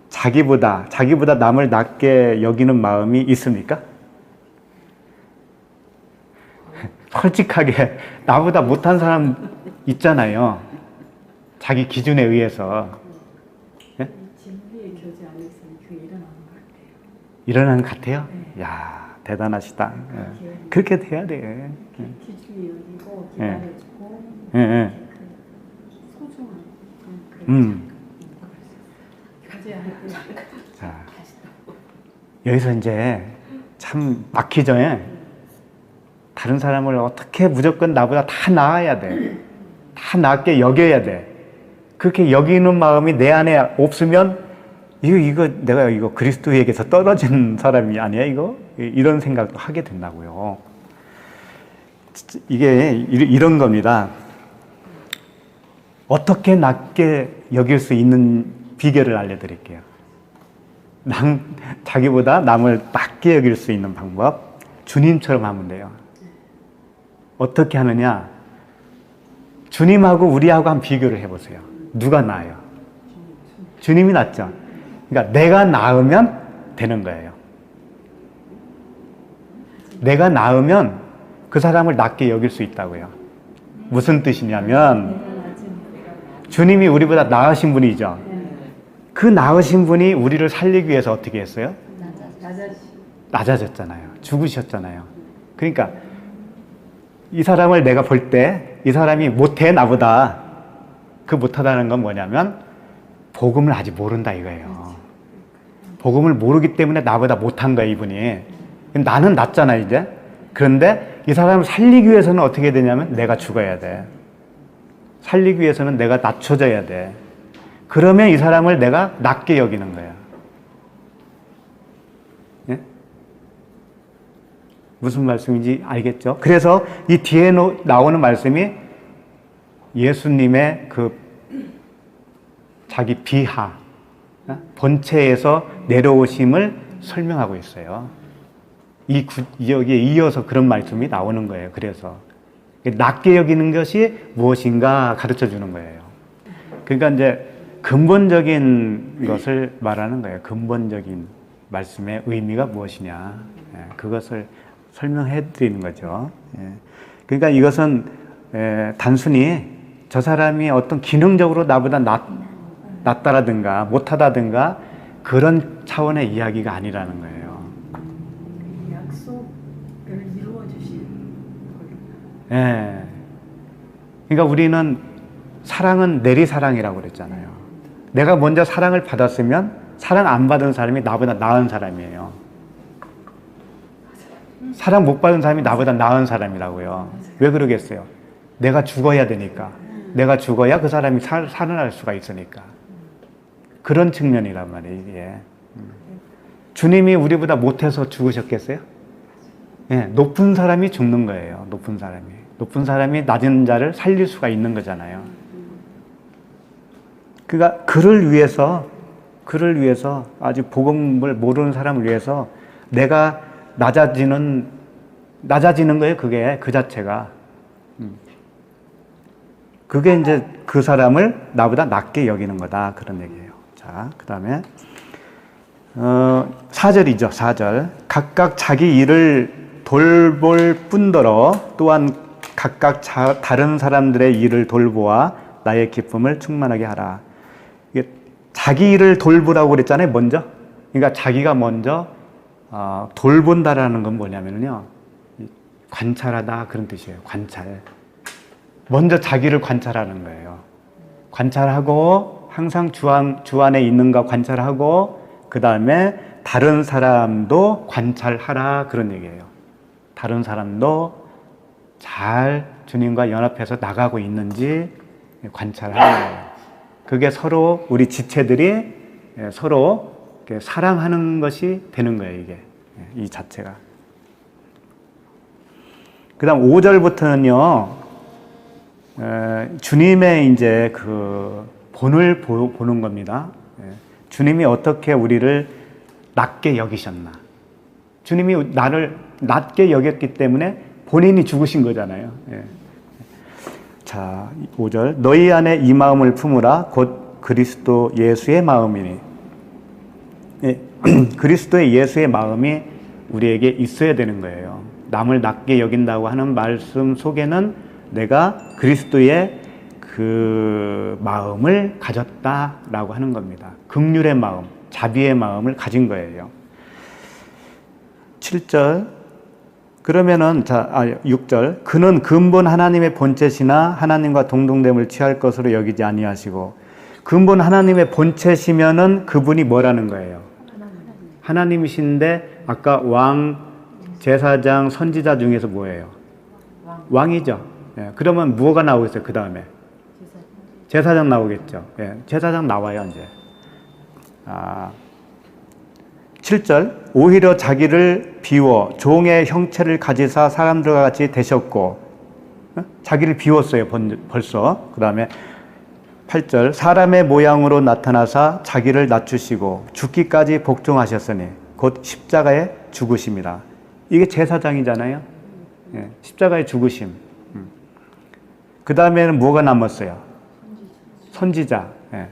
자기보다 남을 낮게 여기는 마음이 있습니까? 솔직하게 나보다 못한 사람 있잖아요. 자기 기준에 의해서. 예? 진리의 교제 안에서 그게 일어나는 것 같아요. 일어나는 것 같아요? 네. 야, 대단하시다. 예. 그렇게 돼야 돼. 기준이 열리고 예. 기다려주고 예, 예. 그 소중한 그런 교제할 때 자, 여기서 이제 참 막히죠. 다른 사람을 어떻게 무조건 나보다 다 나아야 돼. 다 낫게 여겨야 돼. 그렇게 여기는 마음이 내 안에 없으면 이거 내가 이거 그리스도에게서 떨어진 사람이 아니야 이거? 이런 생각도 하게 된다고요. 이게 이런 겁니다. 어떻게 낮게 여길 수 있는 비결을 알려드릴게요. 자기보다 남을 낮게 여길 수 있는 방법, 주님처럼 하면 돼요. 어떻게 하느냐? 주님하고 우리하고 한 비교를 해보세요. 누가 나아요? 주님이 낫죠? 그러니까 내가 나으면 되는 거예요. 내가 나으면 그 사람을 낮게 여길 수 있다고요. 무슨 뜻이냐면 주님이 우리보다 나으신 분이죠. 그 나으신 분이 우리를 살리기 위해서 어떻게 했어요? 낮아졌잖아요. 죽으셨잖아요. 그러니까 이 사람을 내가 볼 때 이 사람이 못해 나보다. 그 못하다는 건 뭐냐면 복음을 아직 모른다 이거예요. 복음을 모르기 때문에 나보다 못한 거야 이분이. 나는 낫잖아 이제. 그런데 이 사람을 살리기 위해서는 어떻게 되냐면 내가 죽어야 돼. 살리기 위해서는 내가 낮춰져야 돼. 그러면 이 사람을 내가 낮게 여기는 거야. 예? 무슨 말씀인지 알겠죠? 그래서 이 뒤에 나오는 말씀이 예수님의 그 자기 비하, 본체에서 내려오심을 설명하고 있어요. 여기에 이어서 그런 말씀이 나오는 거예요. 그래서 낮게 여기는 것이 무엇인가 가르쳐 주는 거예요. 그러니까 이제 근본적인 것을 말하는 거예요. 근본적인 말씀의 의미가 무엇이냐. 그것을 설명해 드리는 거죠. 그러니까 이것은 단순히 저 사람이 어떤 기능적으로 나보다 낫다라든가 못하다든가 그런 차원의 이야기가 아니라는 거예요. 약속을 이루어 주신 예. 그러니까 우리는 사랑은 내리사랑이라고 그랬잖아요. 내가 먼저 사랑을 받았으면 사랑 안 받은 사람이 나보다 나은 사람이에요. 사랑 못 받은 사람이 나보다 나은 사람이라고요. 왜 그러겠어요? 내가 죽어야 되니까. 내가 죽어야 그 사람이 살아날 수가 있으니까. 그런 측면이란 말이에요, 이게. 주님이 우리보다 못해서 죽으셨겠어요? 예, 높은 사람이 죽는 거예요, 높은 사람이. 높은 사람이 낮은 자를 살릴 수가 있는 거잖아요. 그러니까 그를 위해서 아직 복음을 모르는 사람을 위해서 내가 낮아지는 거예요, 그게, 그 자체가. 그게 이제 그 사람을 나보다 낮게 여기는 거다. 그런 얘기예요. 자, 그 다음에, 4절이죠, 4절. 각각 자기 일을 돌볼 뿐더러 또한 각각 다른 사람들의 일을 돌보아 나의 기쁨을 충만하게 하라. 이게 자기 일을 돌보라고 그랬잖아요, 먼저. 그러니까 자기가 먼저 돌본다라는 건 뭐냐면요, 관찰하다 그런 뜻이에요. 관찰. 먼저 자기를 관찰하는 거예요. 관찰하고 항상 주 안에 있는가 관찰하고 그 다음에 다른 사람도 관찰하라 그런 얘기예요. 다른 사람도 잘 주님과 연합해서 나가고 있는지 관찰하는 거예요. 그게 서로 우리 지체들이 서로 사랑하는 것이 되는 거예요, 이게. 이 자체가. 그 다음 5절부터는요, 주님의 이제 그 본을 보는 겁니다. 주님이 어떻게 우리를 낮게 여기셨나. 주님이 나를 낮게 여겼기 때문에 본인이 죽으신 거잖아요. 자, 5절. 너희 안에 이 마음을 품으라. 곧 그리스도 예수의 마음이니. 그리스도의 예수의 마음이 우리에게 있어야 되는 거예요. 남을 낮게 여긴다고 하는 말씀 속에는 내가 그리스도의 그 마음을 가졌다라고 하는 겁니다. 긍휼의 마음, 자비의 마음을 가진 거예요. 7절. 그러면은 6절. 그는 근본 하나님의 본체시나 하나님과 동등됨을 취할 것으로 여기지 아니하시고, 근본 하나님의 본체시면은 그분이 뭐라는 거예요? 하나님이신데 아까 왕, 제사장, 선지자 중에서 뭐예요? 왕이죠. 예, 그러면 뭐가 나오겠어요? 그 다음에 제사장 나오겠죠. 예, 제사장 나와요 이제. 7절. 오히려 자기를 비워 종의 형체를 가지사 사람들과 같이 되셨고, 자기를 비웠어요 벌써. 그 다음에 8절. 사람의 모양으로 나타나사 자기를 낮추시고 죽기까지 복종하셨으니 곧 십자가에 죽으심이라. 이게 제사장이잖아요. 예, 십자가에 죽으심. 그 다음에는 뭐가 남았어요? 선지자. 예.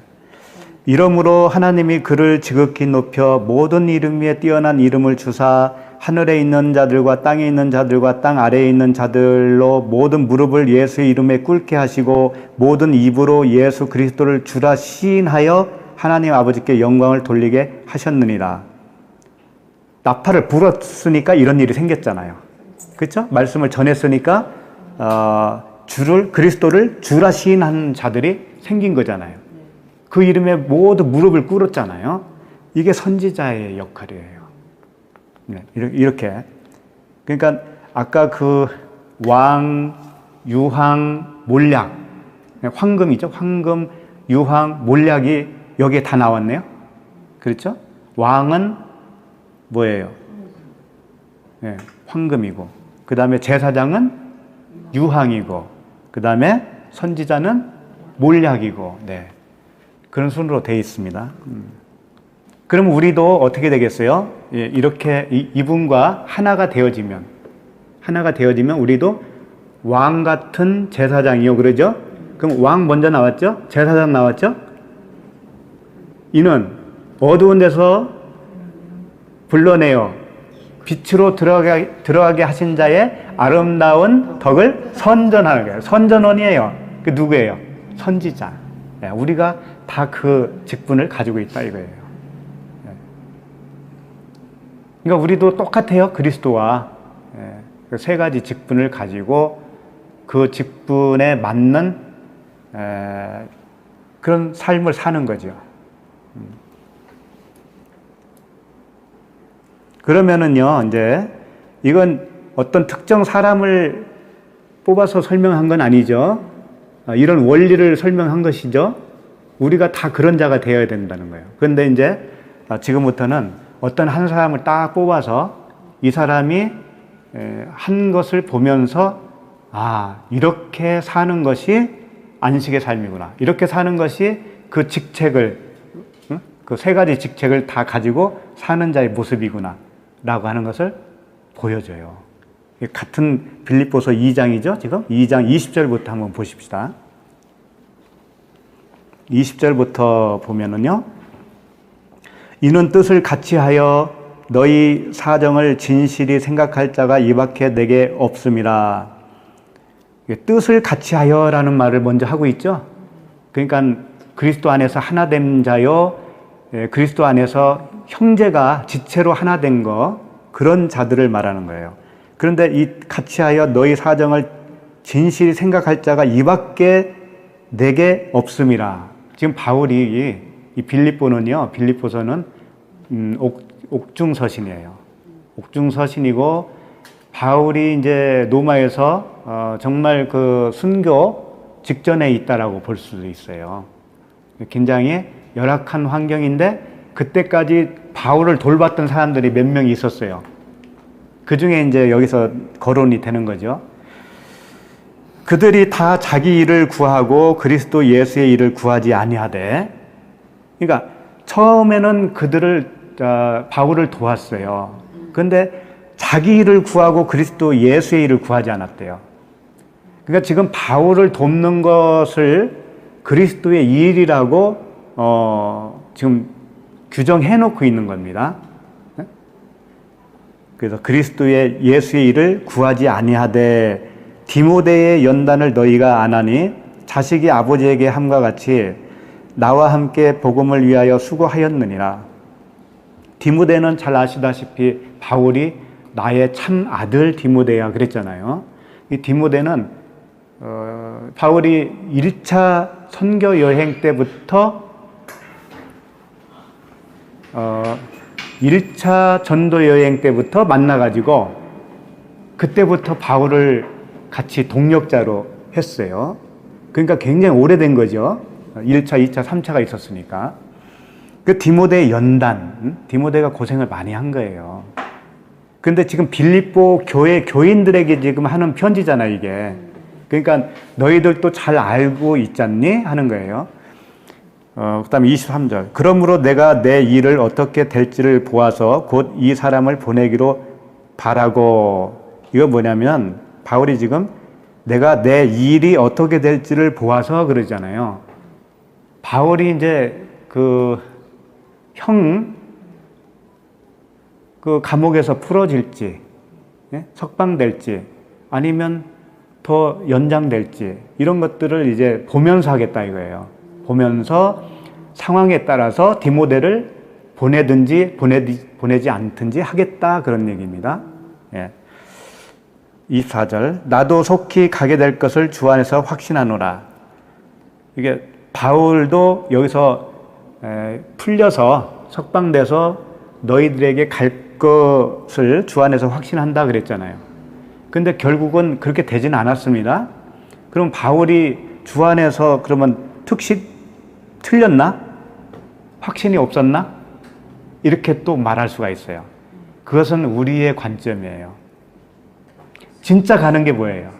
이러므로 하나님이 그를 지극히 높여 모든 이름 위에 뛰어난 이름을 주사 하늘에 있는 자들과 땅에 있는 자들과 땅 아래에 있는 자들로 모든 무릎을 예수의 이름에 꿇게 하시고 모든 입으로 예수 그리스도를 주라 시인하여 하나님 아버지께 영광을 돌리게 하셨느니라. 나팔을 불었으니까 이런 일이 생겼잖아요. 그렇죠? 말씀을 전했으니까 그리스도를 주라 시인한 자들이 생긴 거잖아요. 그 이름에 모두 무릎을 꿇었잖아요. 이게 선지자의 역할이에요. 네, 이렇게. 그러니까 아까 그 왕, 유황, 몰약, 황금이죠. 황금, 유황, 몰약이 여기에 다 나왔네요. 그렇죠? 왕은 뭐예요? 네, 황금이고, 그 다음에 제사장은 유황이고, 그 다음에 선지자는 몰약이고, 네. 그런 순으로 되어 있습니다. 그럼 우리도 어떻게 되겠어요? 예, 이렇게 이분과 하나가 되어지면 우리도 왕 같은 제사장이요, 그러죠? 그럼 왕 먼저 나왔죠? 제사장 나왔죠? 이는 어두운 데서 불러내어 빛으로 들어가게 하신 자의 아름다운 덕을 선전하는 거예요. 선전원이에요. 그 누구예요? 선지자. 네, 우리가 다 그 직분을 가지고 있다 이거예요. 네. 그러니까 우리도 똑같아요. 그리스도와 그 세 가지 직분을 가지고 그 직분에 맞는 그런 삶을 사는 거죠. 그러면은요, 이제 이건 어떤 특정 사람을 뽑아서 설명한 건 아니죠. 이런 원리를 설명한 것이죠. 우리가 다 그런 자가 되어야 된다는 거예요. 그런데 이제 지금부터는 어떤 한 사람을 딱 뽑아서 이 사람이 한 것을 보면서 이렇게 사는 것이 안식의 삶이구나. 이렇게 사는 것이 그 직책을, 그 세 가지 직책을 다 가지고 사는 자의 모습이구나 라고 하는 것을 보여줘요. 같은 빌립보서 2장이죠. 지금 2장 20절부터 한번 보십시다. 20절부터 보면은요, 이는 뜻을 같이 하여 너희 사정을 진실이 생각할 자가 이밖에 내게 없음이라. 뜻을 같이 하여라는 말을 먼저 하고 있죠. 그러니까 그리스도 안에서 하나 된 자요, 그리스도 안에서 형제가 지체로 하나 된 거, 그런 자들을 말하는 거예요. 그런데 이 같이 하여 너희 사정을 진실이 생각할 자가 이밖에 내게 없음이라. 지금 바울이 이 빌립보서는 옥중서신이에요. 옥중서신이고, 바울이 이제 로마에서 정말 그 순교 직전에 있다라고 볼 수도 있어요. 굉장히 열악한 환경인데 그때까지 바울을 돌봤던 사람들이 몇 명이 있었어요. 그 중에 이제 여기서 거론이 되는 거죠. 그들이 다 자기 일을 구하고 그리스도 예수의 일을 구하지 아니하되. 그러니까 처음에는 바울을 도왔어요. 그런데 자기 일을 구하고 그리스도 예수의 일을 구하지 않았대요. 그러니까 지금 바울을 돕는 것을 그리스도의 일이라고 지금 규정해 놓고 있는 겁니다. 그래서 그리스도의 예수의 일을 구하지 아니하되 디모데의 연단을 너희가 안 하니 자식이 아버지에게 함과 같이 나와 함께 복음을 위하여 수고하였느니라. 디모데는 잘 아시다시피 바울이 나의 참 아들 디모데야 그랬잖아요. 이 디모데는 바울이 1차 선교 여행 때부터 1차 전도 여행 때부터 만나가지고 그때부터 바울을 같이 동역자로 했어요. 그러니까 굉장히 오래된 거죠. 1차, 2차, 3차가 있었으니까. 그 디모데의 연단, 디모데가 고생을 많이 한 거예요. 근데 지금 빌립보 교회 교인들에게 지금 하는 편지잖아요, 이게. 그러니까 너희들도 잘 알고 있잖니? 하는 거예요. 그 다음에 23절. 그러므로 내가 내 일을 어떻게 될지를 보아서 곧 이 사람을 보내기로 바라고. 이거 뭐냐면 바울이 지금 내가 내 일이 어떻게 될지를 보아서 그러잖아요. 바울이 이제 그 감옥에서 풀어질지, 예? 석방될지, 아니면 더 연장될지, 이런 것들을 이제 보면서 하겠다 이거예요. 보면서 상황에 따라서 디모데를 보내든지 보내지 않든지 하겠다 그런 얘기입니다. 예. 24절. 나도 속히 가게 될 것을 주 안에서 확신하노라. 이게 바울도 여기서 풀려서 석방돼서 너희들에게 갈 것을 주 안에서 확신한다 그랬잖아요. 근데 결국은 그렇게 되진 않았습니다. 그럼 바울이 주 안에서 그러면 틀렸나? 확신이 없었나? 이렇게 또 말할 수가 있어요. 그것은 우리의 관점이에요. 진짜 가는 게 뭐예요?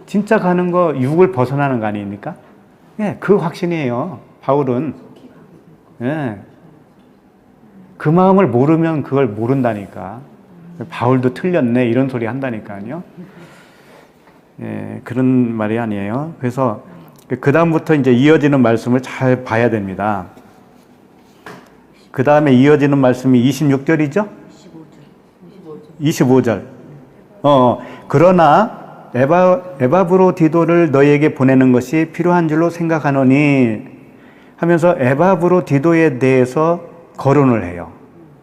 진짜 가는 거 육을 벗어나는 거 아닙니까? 예, 그 확신이에요. 바울은. 예. 그 마음을 모르면 그걸 모른다니까. 바울도 틀렸네 이런 소리 한다니까요. 예, 그런 말이 아니에요. 그래서 그 다음부터 이제 이어지는 말씀을 잘 봐야 됩니다. 그 다음에 이어지는 말씀이 26절이죠? 25절. 그러나 에바브로디도를 너희에게 보내는 것이 필요한 줄로 생각하노니 하면서 에바브로디도에 대해서 거론을 해요.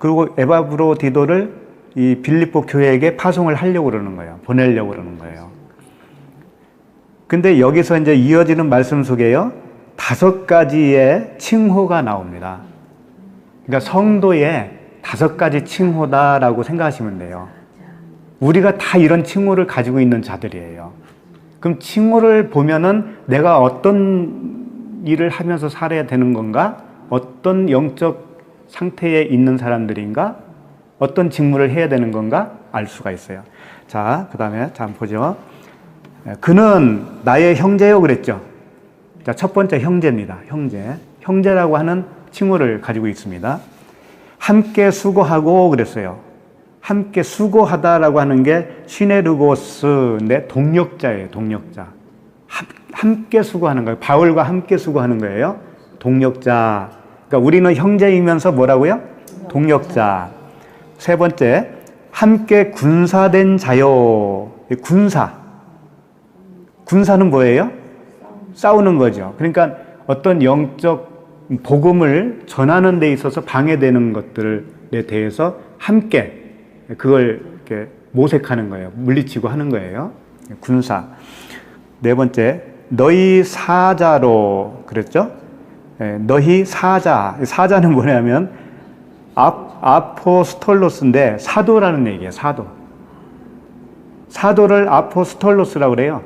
그리고 에바브로디도를 이 빌립보 교회에게 파송을 하려고 그러는 거예요. 보내려고 그러는 거예요. 근데 여기서 이제 이어지는 말씀 속에요, 5가지의 칭호가 나옵니다. 그러니까 성도의 5가지 칭호다라고 생각하시면 돼요. 우리가 다 이런 칭호를 가지고 있는 자들이에요. 그럼 칭호를 보면은 내가 어떤 일을 하면서 살아야 되는 건가? 어떤 영적 상태에 있는 사람들인가? 어떤 직무를 해야 되는 건가? 알 수가 있어요. 자, 그 다음에 한번 보죠. 그는 나의 형제요 그랬죠. 자, 첫 번째 형제입니다. 형제. 형제라고 하는 칭호를 가지고 있습니다. 함께 수고하고 그랬어요. 함께 수고하다라고 하는 게 시네르고스인데 동력자예요. 동력자. 함께 수고하는 거예요. 바울과 함께 수고하는 거예요. 동력자. 그러니까 우리는 형제이면서 뭐라고요? 동력자. 세 번째, 함께 군사된 자요. 군사. 군사는 뭐예요? 싸우는 거죠. 그러니까 어떤 영적 복음을 전하는 데 있어서 방해되는 것들에 대해서 함께 그걸 이렇게 모색하는 거예요. 물리치고 하는 거예요. 군사. 네 번째, 너희 사자로 그랬죠? 너희 사자. 사자는 뭐냐면 아포스톨로스인데 사도라는 얘기예요. 사도. 사도를 아포스톨로스라고 그래요.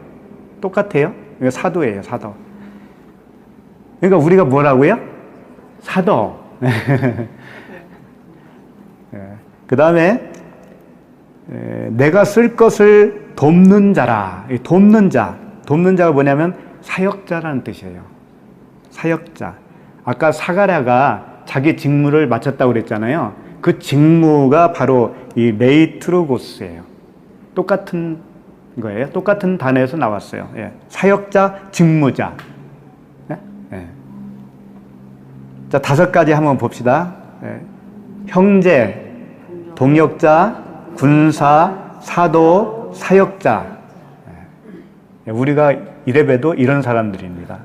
똑같아요. 이거 사도예요. 사도. 그러니까 우리가 뭐라고요? 사도. 그 다음에 내가 쓸 것을 돕는 자라. 돕는 자. 돕는 자가 뭐냐면 사역자라는 뜻이에요. 사역자. 아까 사가랴가 자기 직무를 마쳤다고 그랬잖아요. 그 직무가 바로 이 레이트로고스예요. 똑같은 거예요. 똑같은 단어에서 나왔어요. 예. 사역자, 직무자. 예? 예. 자, 5가지 한번 봅시다. 예. 형제, 동역자, 군사, 사도, 사역자. 예. 우리가 이래봬도 이런 사람들입니다.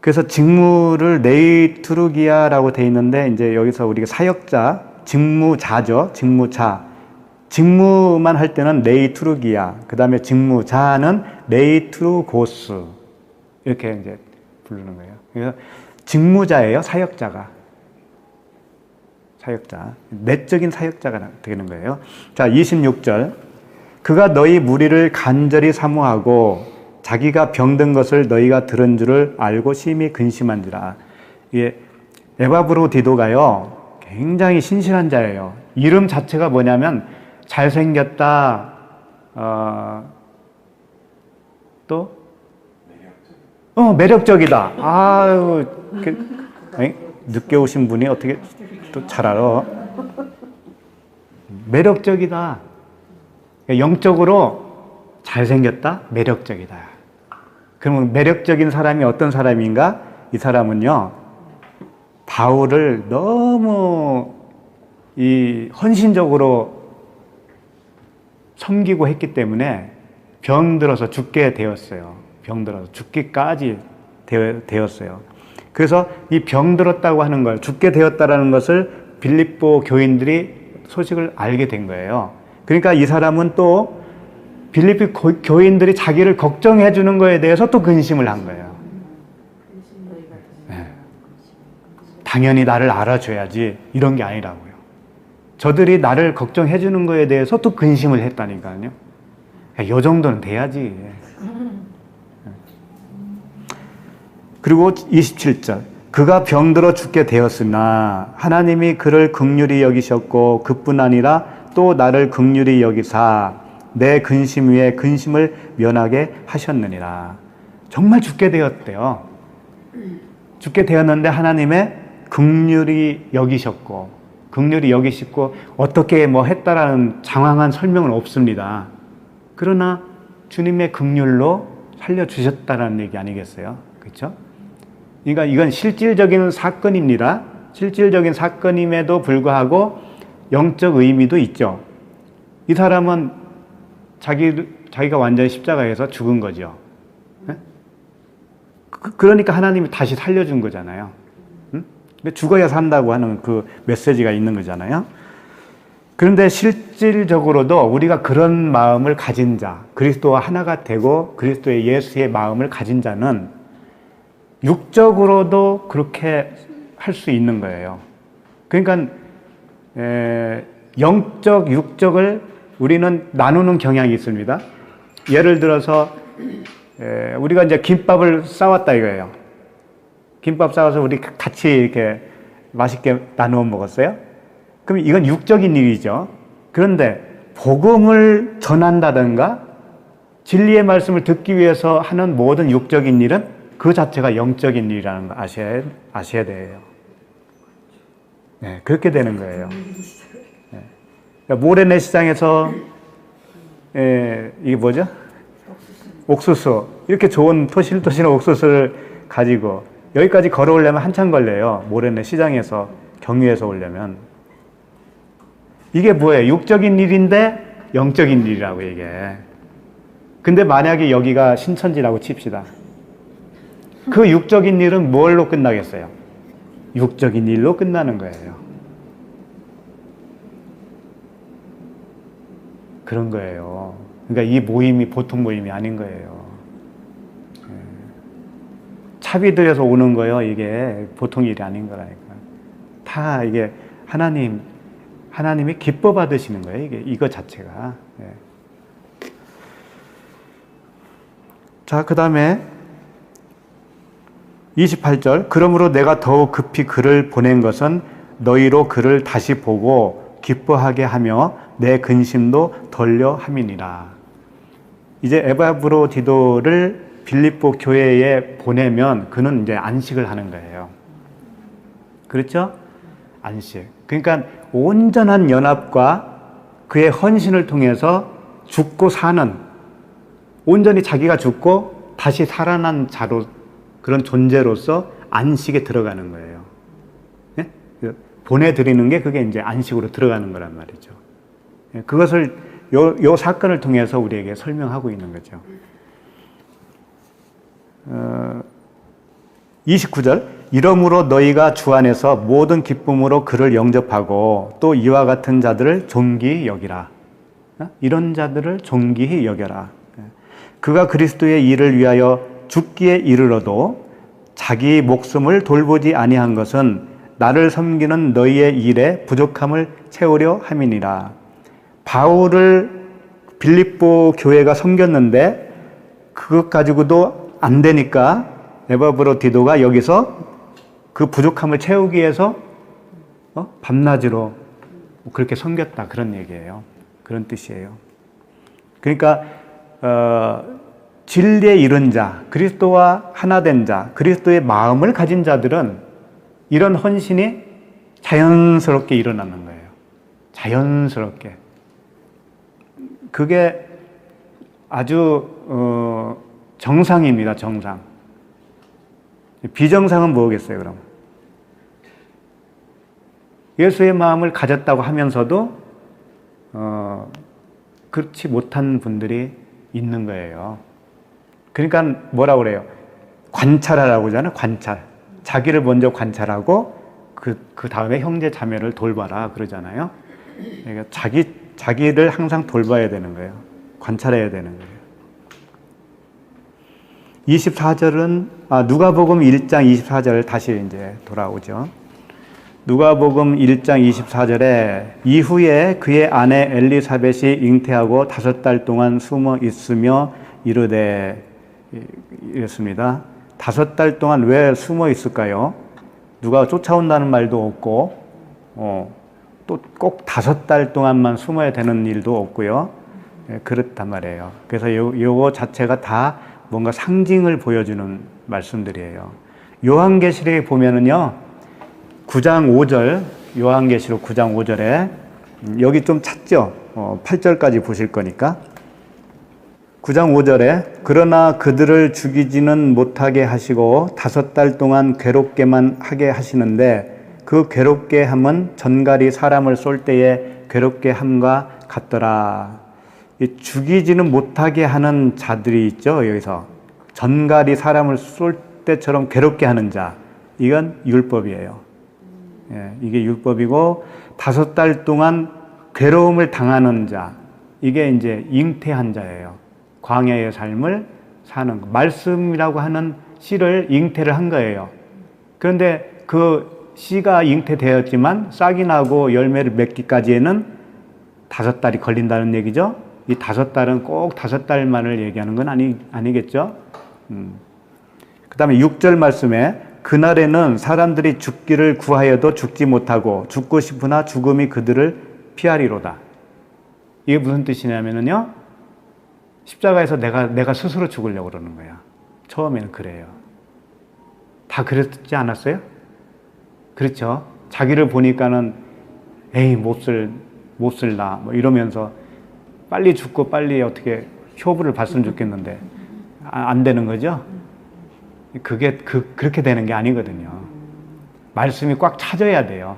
그래서 직무를 네이투르기아라고 돼 있는데 이제 여기서 우리가 사역자, 직무자죠. 직무자. 직무만 할 때는 네이투르기아. 그다음에 직무자는 네이투르고스. 이렇게 이제 부르는 거예요. 그래서 직무자예요. 사역자가. 사역자. 내적인 사역자가 되는 거예요. 자, 26절. 그가 너희 무리를 간절히 사모하고 자기가 병든 것을 너희가 들은 줄을 알고 심히 근심한지라. 이게 에바브로디도가요, 굉장히 신실한 자예요. 이름 자체가 뭐냐면 잘생겼다, 또 매력적이다. 아유, 늦게 오신 분이 어떻게 또 잘 알아? 매력적이다. 영적으로 잘생겼다, 매력적이다. 그러면 매력적인 사람이 어떤 사람인가? 이 사람은요, 바울을 너무 헌신적으로 섬기고 했기 때문에 병들어서 죽게 되었어요. 병들어서 죽기까지 되었어요. 그래서 이 병들었다고 하는 걸, 죽게 되었다라는 것을 빌립보 교인들이 소식을 알게 된 거예요. 그러니까 이 사람은 또 빌립보 교인들이 자기를 걱정해 주는 거에 대해서 또 근심을 한 거예요. 네. 당연히 나를 알아줘야지 이런 게 아니라고요. 저들이 나를 걱정해 주는 거에 대해서 또 근심을 했다니까요. 이 정도는 돼야지. 그리고 27절. 그가 병들어 죽게 되었으나 하나님이 그를 긍휼히 여기셨고 그뿐 아니라 또 나를 긍휼히 여기사 내 근심 위에 근심을 면하게 하셨느니라. 정말 죽게 되었대요. 죽게 되었는데 하나님의 긍휼히 여기셨고, 긍휼히 여기시고 어떻게 뭐 했다라는 장황한 설명은 없습니다. 그러나 주님의 긍휼로 살려주셨다는 얘기 아니겠어요? 그렇죠? 그러니까 이건 실질적인 사건입니다. 실질적인 사건임에도 불구하고 영적 의미도 있죠. 이 사람은 자기가 완전히 십자가에서 죽은 거죠. 네? 그러니까 하나님이 다시 살려준 거잖아요. 응? 죽어야 산다고 하는 그 메시지가 있는 거잖아요. 그런데 실질적으로도 우리가 그런 마음을 가진 자, 그리스도와 하나가 되고 그리스도의 예수의 마음을 가진 자는 육적으로도 그렇게 할 수 있는 거예요. 그러니까 영적, 육적을 우리는 나누는 경향이 있습니다. 예를 들어서 우리가 이제 김밥을 싸왔다 이거예요. 김밥 싸와서 우리 같이 이렇게 맛있게 나누어 먹었어요. 그럼 이건 육적인 일이죠. 그런데 복음을 전한다든가 진리의 말씀을 듣기 위해서 하는 모든 육적인 일은 그 자체가 영적인 일이라는 거 아셔야 돼요. 네, 그렇게 되는 거예요. 네. 그러니까 모래내 시장에서 이게 뭐죠? 옥수수. 이렇게 좋은 토실토실한 옥수수를 가지고 여기까지 걸어오려면 한참 걸려요. 모래내 시장에서 경유해서 오려면. 이게 뭐예요? 육적인 일인데 영적인 일이라고 이게. 근데 만약에 여기가 신천지라고 칩시다. 그 육적인 일은 뭘로 끝나겠어요? 육적인 일로 끝나는 거예요. 그런 거예요. 그러니까 이 모임이 보통 모임이 아닌 거예요. 차비들에서 오는 거예요. 이게 보통 일이 아닌 거라니까. 다 이게 하나님이 기뻐 받으시는 거예요. 이거 자체가. 자, 그 다음에 28절. 그러므로 내가 더욱 급히 그를 보낸 것은 너희로 그를 다시 보고 기뻐하게 하며 내 근심도 덜려 함이니라. 이제 에바브로디도를 빌립보 교회에 보내면 그는 이제 안식을 하는 거예요. 그렇죠? 안식. 그러니까 온전한 연합과 그의 헌신을 통해서 죽고 사는, 온전히 자기가 죽고 다시 살아난 자로, 그런 존재로서 안식에 들어가는 거예요. 예? 보내드리는 게 그게 이제 안식으로 들어가는 거란 말이죠. 그것을 요 사건을 통해서 우리에게 설명하고 있는 거죠. 29절 이러므로 너희가 주 안에서 모든 기쁨으로 그를 영접하고 또 이와 같은 자들을 존귀히 여기라. 이런 자들을 존귀히 여겨라. 그가 그리스도의 일을 위하여 죽기에 이르러도 자기 목숨을 돌보지 아니한 것은 나를 섬기는 너희의 일에 부족함을 채우려 함이니라. 바울을 빌립보 교회가 섬겼는데 그것 가지고도 안 되니까 에바브로디도가 여기서 그 부족함을 채우기 위해서 밤낮으로 그렇게 섬겼다 그런 얘기예요. 그런 뜻이에요. 그러니까 진리에 이른 자, 그리스도와 하나 된 자, 그리스도의 마음을 가진 자들은 이런 헌신이 자연스럽게 일어나는 거예요. 자연스럽게. 그게 아주 정상입니다. 정상. 비정상은 뭐겠어요, 그럼? 예수의 마음을 가졌다고 하면서도 그렇지 못한 분들이 있는 거예요. 그러니까 뭐라고 그래요? 관찰하라고 하잖아요. 관찰. 자기를 먼저 관찰하고 그 다음에 형제 자매를 돌봐라 그러잖아요. 그러니까 자기를 항상 돌봐야 되는 거예요. 관찰해야 되는 거예요. 24절은 누가복음 1장 24절 다시 이제 돌아오죠. 누가복음 1장 24절에 이후에 그의 아내 엘리사벳이 잉태하고 5달 동안 숨어 있으며 이르되 이랬습니다. 5달 동안 왜 숨어 있을까요? 누가 쫓아온다는 말도 없고 또 꼭 5달 동안만 숨어야 되는 일도 없고요. 그렇단 말이에요. 그래서 요거 자체가 다 뭔가 상징을 보여주는 말씀들이에요. 요한계시록에 보면은요, 9장 5절, 요한계시록 9장 5절에 여기 좀 찾죠? 8절까지 보실 거니까. 9장 5절에 그러나 그들을 죽이지는 못하게 하시고 5달 동안 괴롭게만 하게 하시는데 그 괴롭게 함은 전갈이 사람을 쏠 때에 괴롭게 함과 같더라. 죽이지는 못하게 하는 자들이 있죠. 여기서 전갈이 사람을 쏠 때처럼 괴롭게 하는 자, 이건 율법이에요. 이게 율법이고 5달 동안 괴로움을 당하는 자, 이게 이제 잉태한 자예요. 광야의 삶을 사는 말씀이라고 하는 씨를 잉태를 한 거예요. 그런데 그 씨가 잉태되었지만 싹이 나고 열매를 맺기까지에는 5달이 걸린다는 얘기죠. 이 5달은 꼭 5달만을 얘기하는 건 아니겠죠. 그 다음에 6절 말씀에 그날에는 사람들이 죽기를 구하여도 죽지 못하고 죽고 싶으나 죽음이 그들을 피하리로다. 이게 무슨 뜻이냐면요, 십자가에서 내가 스스로 죽으려고 그러는 거야. 처음에는 그래요. 다 그랬지 않았어요? 그렇죠. 자기를 보니까는 에이 못 쓸라 뭐 이러면서 빨리 죽고 빨리 어떻게 효부를 봤으면 좋겠는데 안 되는 거죠. 그게 그렇게 되는 게 아니거든요. 말씀이 꽉 차져야 돼요.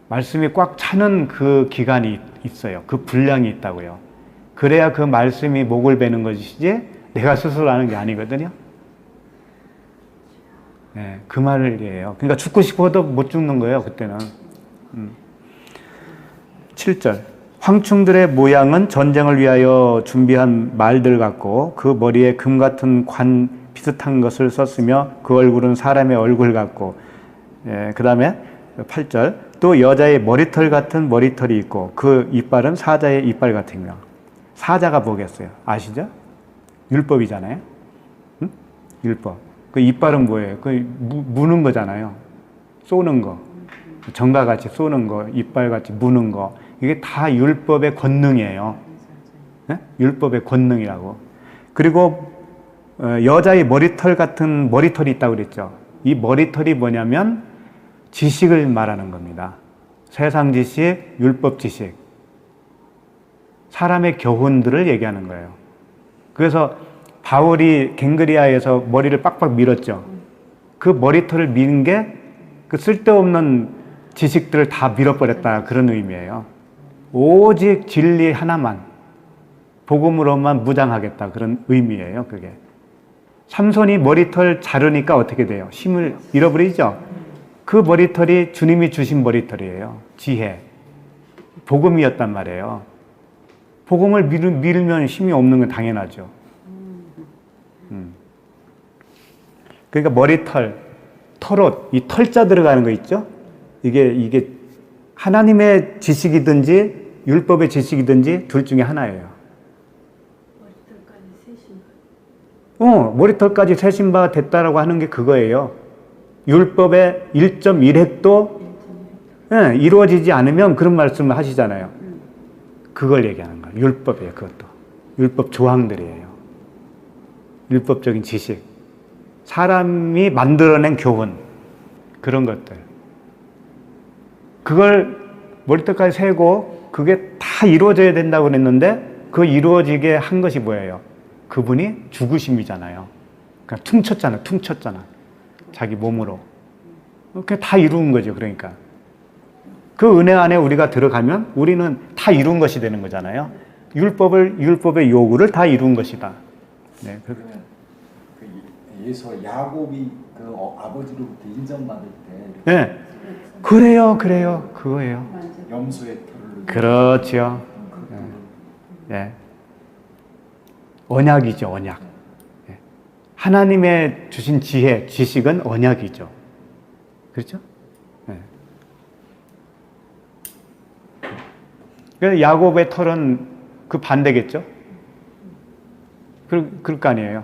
말씀이 꽉 차는 그 기간이 있어요. 그 분량이 있다고요. 그래야 그 말씀이 목을 베는 것이지 내가 스스로 하는 게 아니거든요. 네, 그 말을 해요. 그러니까 죽고 싶어도 못 죽는 거예요, 그때는. 7절. 황충들의 모양은 전쟁을 위하여 준비한 말들 같고 그 머리에 금 같은 관 비슷한 것을 썼으며 그 얼굴은 사람의 얼굴 같고, 그 다음에 8절. 또 여자의 머리털 같은 머리털이 있고 그 이빨은 사자의 이빨 같으며. 사자가 뭐겠어요? 아시죠? 율법이잖아요. 응? 율법. 그 이빨은 뭐예요? 그 무는 거잖아요. 쏘는 거. 정가같이 쏘는 거, 이빨같이 무는 거. 이게 다 율법의 권능이에요. 네? 율법의 권능이라고. 그리고 여자의 머리털 같은 머리털이 있다고 그랬죠. 이 머리털이 뭐냐면 지식을 말하는 겁니다. 세상 지식, 율법 지식. 사람의 교훈들을 얘기하는 거예요. 그래서 바울이 갱그리아에서 머리를 빡빡 밀었죠. 그 머리털을 미는 게 그 쓸데없는 지식들을 다 밀어버렸다, 그런 의미예요. 오직 진리 하나만, 복음으로만 무장하겠다. 그런 의미예요, 그게. 삼손이 머리털 자르니까 어떻게 돼요? 힘을 잃어버리죠? 그 머리털이 주님이 주신 머리털이에요. 지혜. 복음이었단 말이에요. 복음을 밀면 힘이 없는 건 당연하죠. 그러니까 머리털, 털옷, 이 털자 들어가는 거 있죠? 이게 하나님의 지식이든지 율법의 지식이든지 둘 중에 하나예요. 머리털까지 세신 바 됐다라고 하는 게 그거예요. 율법의 1.1획도 이루어지지 않으면 그런 말씀을 하시잖아요. 그걸 얘기하는 거예요. 율법이에요, 그것도. 율법 조항들이에요. 율법적인 지식. 사람이 만들어낸 교훈. 그런 것들. 그걸 머리털까지 세고 그게 다 이루어져야 된다고 그랬는데 그 이루어지게 한 것이 뭐예요? 그분이 죽으심이잖아요. 그러니까 퉁쳤잖아. 자기 몸으로. 그게 다 이루은 거죠, 그러니까. 그 은혜 안에 우리가 들어가면 우리는 다 이룬 것이 되는 거잖아요. 율법의 요구를 다 이룬 것이다. 네. 그러면 예수와 야곱이 그 아버지로부터 인정받을 때 네. 그래요. 그거예요. 염소의 털을 그렇죠. 네. 언약이죠, 언약. 네. 하나님의 주신 지혜, 지식은 언약이죠. 그렇죠? 네. 그래서 야곱의 털은 그 반대겠죠? 그럴 거 아니에요.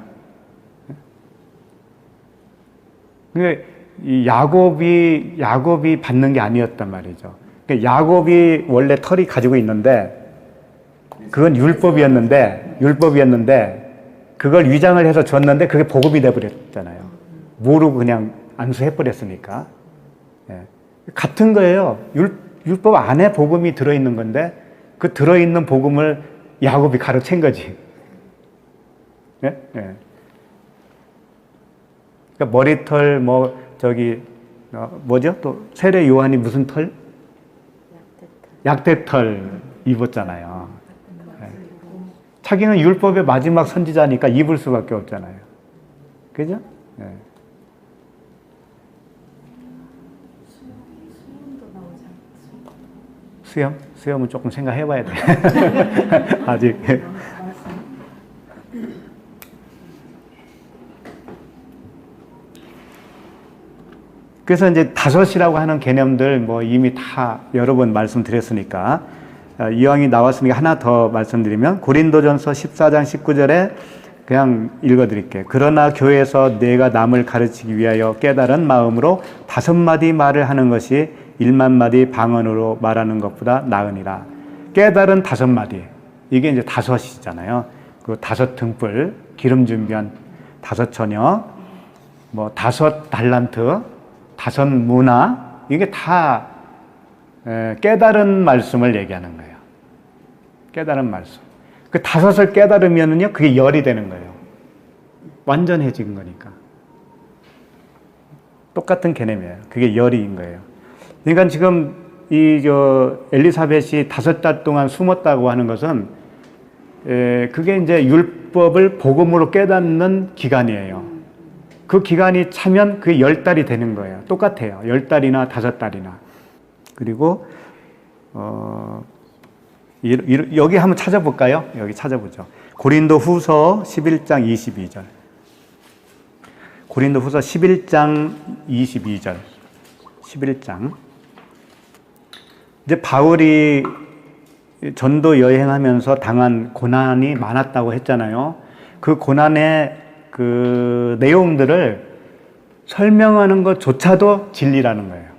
근데 이 야곱이 받는 게 아니었단 말이죠. 그러니까 야곱이 원래 털이 가지고 있는데 그건 율법이었는데 그걸 위장을 해서 줬는데 그게 복음이 돼버렸잖아요. 모르고 그냥 안수해버렸으니까. 네. 같은 거예요. 율법 안에 복음이 들어있는 건데 그 들어있는 복음을 야곱이 가르친 거지. 네? 네. 그러니까 머리털 뭐죠? 또 세례 요한이 무슨 털? 약대털 입었잖아요. 네. 자기는 율법의 마지막 선지자니까 입을 수밖에 없잖아요. 그죠? 네. 수염은 조금 생각해봐야 돼. 아직. 그래서 이제 다섯이라고 하는 개념들 뭐 이미 다 여러 번 말씀드렸으니까 이왕이 나왔으니까 하나 더 말씀드리면 고린도전서 14장 19절에 그냥 읽어드릴게요. 그러나 교회에서 내가 남을 가르치기 위하여 깨달은 마음으로 5마디 말을 하는 것이 1만 마디 방언으로 말하는 것보다 나으니라. 깨달은 5마디. 이게 이제 다섯이잖아요. 그 5 등불, 기름 준비한 5 처녀, 뭐 5 달란트, 5 문화, 이게 다 깨달은 말씀을 얘기하는 거예요. 깨달은 말씀. 그 5을 깨달으면은요, 그게 열이 되는 거예요. 완전해진 거니까. 똑같은 개념이에요. 그게 열인 거예요. 그러니까 지금 엘리사벳이 5달 동안 숨었다고 하는 것은 그게 이제 율법을 복음으로 깨닫는 기간이에요. 그 기간이 차면 그게 10달이 되는 거예요. 똑같아요. 10달이나 5달이나. 그리고 여기 한번 찾아볼까요? 여기 찾아보죠. 고린도 후서 11장 22절. 고린도 후서 11장 22절. 11장. 이제 바울이 전도 여행하면서 당한 고난이 많았다고 했잖아요. 그 고난의 그 내용들을 설명하는 것조차도 진리라는 거예요.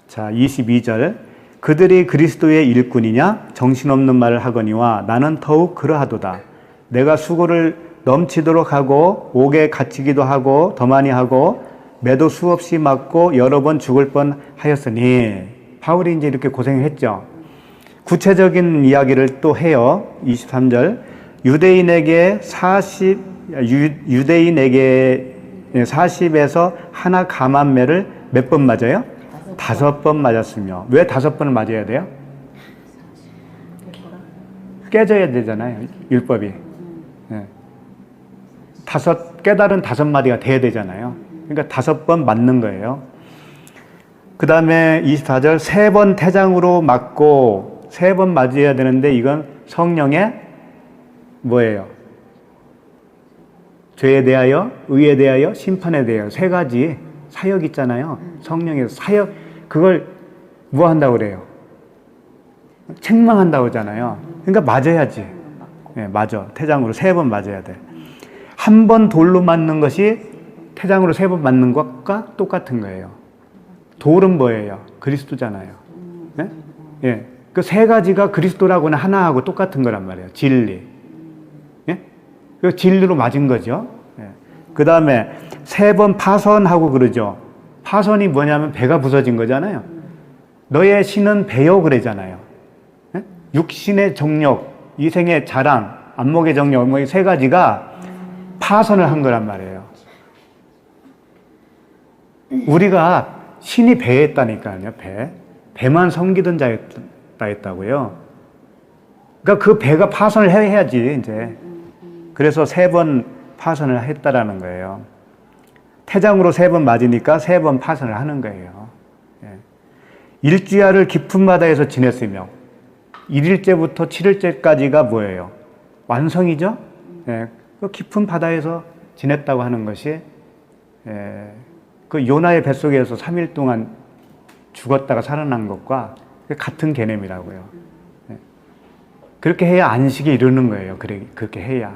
자, 22절. 그들이 그리스도의 일꾼이냐? 정신없는 말을 하거니와 나는 더욱 그러하도다. 내가 수고를 넘치도록 하고 옥에 갇히기도 하고 더 많이 하고 매도 수없이 맞고 여러 번 죽을 뻔하였으니. 바울이 이제 이렇게 고생했죠. 구체적인 이야기를 또 해요. 23절. 유대인에게 40에서 하나 감한매를 몇 번 맞아요? 5번 맞았으며. 왜 5번을 맞아야 돼요? 깨져야 되잖아요. 율법이. 예. 깨달은 5마디가 돼야 되잖아요. 그러니까 5번 맞는 거예요. 그 다음에 24절 3번 태장으로 맞고 3번 맞아야 되는데 이건 성령의 뭐예요? 죄에 대하여, 의에 대하여, 심판에 대하여 3가지 사역 있잖아요. 성령의 사역, 그걸 뭐 한다고 그래요? 책망한다고 하잖아요. 그러니까 맞아야지. 예, 맞아. 태장으로 3번 맞아야 돼. 한 번 돌로 맞는 것이 태장으로 3번 맞는 것과 똑같은 거예요. 돌은 뭐예요? 그리스도잖아요. 예? 예. 그 3가지가 그리스도라고는 하나하고 똑같은 거란 말이에요. 진리. 예? 그 진리로 맞은 거죠. 예. 그 다음에 3번 파선하고 그러죠. 파선이 뭐냐면 배가 부서진 거잖아요. 너의 신은 배요 그러잖아요. 예? 육신의 정욕, 이생의 자랑, 안목의 정욕, 뭐 이 3가지가 파선을 한 거란 말이에요. 우리가 신이 배에 있다니까요. 배만 섬기던 자였다 했다고요. 그러니까 그 배가 파선을 해야지 이제. 그래서 3번 파선을 했다라는 거예요. 태장으로 3번 맞으니까 3번 파선을 하는 거예요. 예. 일주야를 깊은 바다에서 지냈으며 1일째부터 7일째까지가 뭐예요? 완성이죠? 예. 그 깊은 바다에서 지냈다고 하는 것이 그 요나의 뱃속에서 3일 동안 죽었다가 살아난 것과 같은 개념이라고요. 예. 그렇게 해야 안식이 이루는 거예요. 그렇게 해야.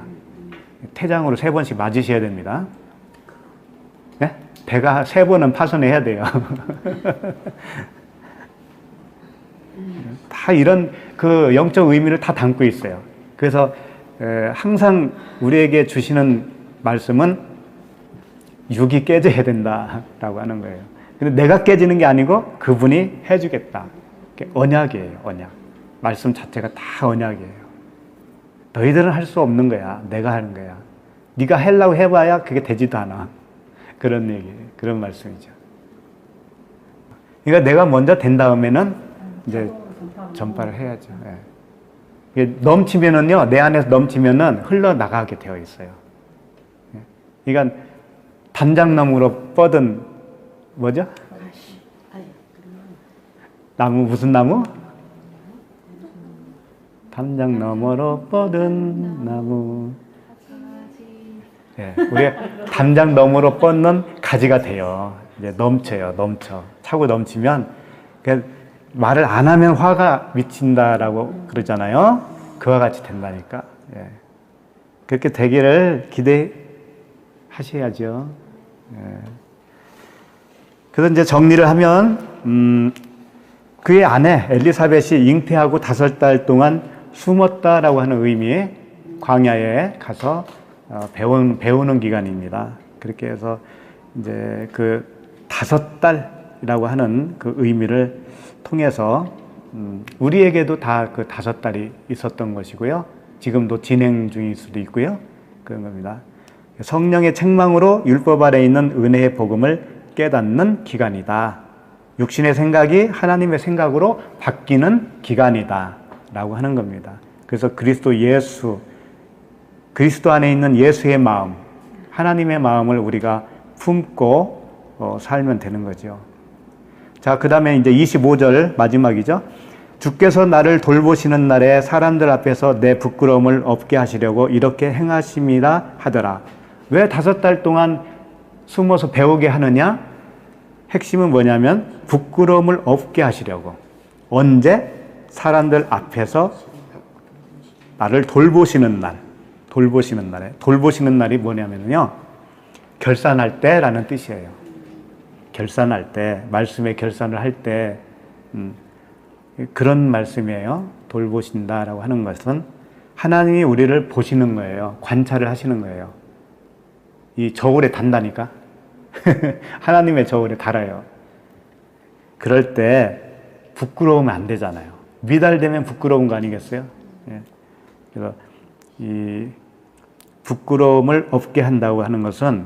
태장으로 3번씩 맞으셔야 됩니다. 네? 배가 3번은 파선해야 돼요. 다 이런 그 영적 의미를 다 담고 있어요. 그래서 항상 우리에게 주시는 말씀은 육이 깨져야 된다라고 하는 거예요. 근데 내가 깨지는 게 아니고 그분이 해주겠다. 언약이에요, 언약. 말씀 자체가 다 언약이에요. 너희들은 할 수 없는 거야. 내가 하는 거야. 네가 하려고 해봐야 그게 되지도 않아. 그런 얘기예요. 그런 말씀이죠. 그러니까 내가 먼저 된 다음에는 이제 전파를 해야죠. 예. 이게 넘치면은요, 내 안에서 넘치면은 흘러나가게 되어 있어요. 예. 그러니까 담장나무로 뻗은 뭐죠? 나무 무슨 나무? 담장 너머로 뻗은 나무. 예, 우리 담장 너머로 뻗는 가지가 돼요. 이제 넘쳐요, 넘쳐. 차고 넘치면 말을 안 하면 화가 미친다라고 그러잖아요. 그와 같이 된다니까. 예. 그렇게 되기를 기대하셔야죠. 예. 그래서 이제 정리를 하면 그의 아내 엘리사벳이 잉태하고 5달 동안 숨었다라고 하는 의미의 광야에 가서 배우는 기간입니다. 그렇게 해서 이제 그 5달이라고 하는 그 의미를 통해서 우리에게도 다 그 5달이 있었던 것이고요. 지금도 진행 중일 수도 있고요. 그런 겁니다. 성령의 책망으로 율법 아래 있는 은혜의 복음을 깨닫는 기간이다. 육신의 생각이 하나님의 생각으로 바뀌는 기간이다 라고 하는 겁니다. 그래서 그리스도 안에 있는 예수의 마음, 하나님의 마음을 우리가 품고 살면 되는 거죠. 자, 그 다음에 이제 25절 마지막이죠. 주께서 나를 돌보시는 날에 사람들 앞에서 내 부끄러움을 없게 하시려고 이렇게 행하심이라 하더라. 왜 5달 동안 숨어서 배우게 하느냐? 핵심은 뭐냐면 부끄러움을 없게 하시려고. 언제? 사람들 앞에서 나를 돌보시는 날. 돌보시는 날에. 돌보시는 날이 뭐냐면요. 결산할 때라는 뜻이에요. 결산할 때, 말씀의 결산을 할 때, 그런 말씀이에요. 돌보신다라고 하는 것은 하나님이 우리를 보시는 거예요. 관찰을 하시는 거예요. 이 저울에 단다니까. 하나님의 저울에 달아요. 그럴 때 부끄러우면 안 되잖아요. 미달되면 부끄러운 거 아니겠어요? 예. 그래서 이 부끄러움을 없게 한다고 하는 것은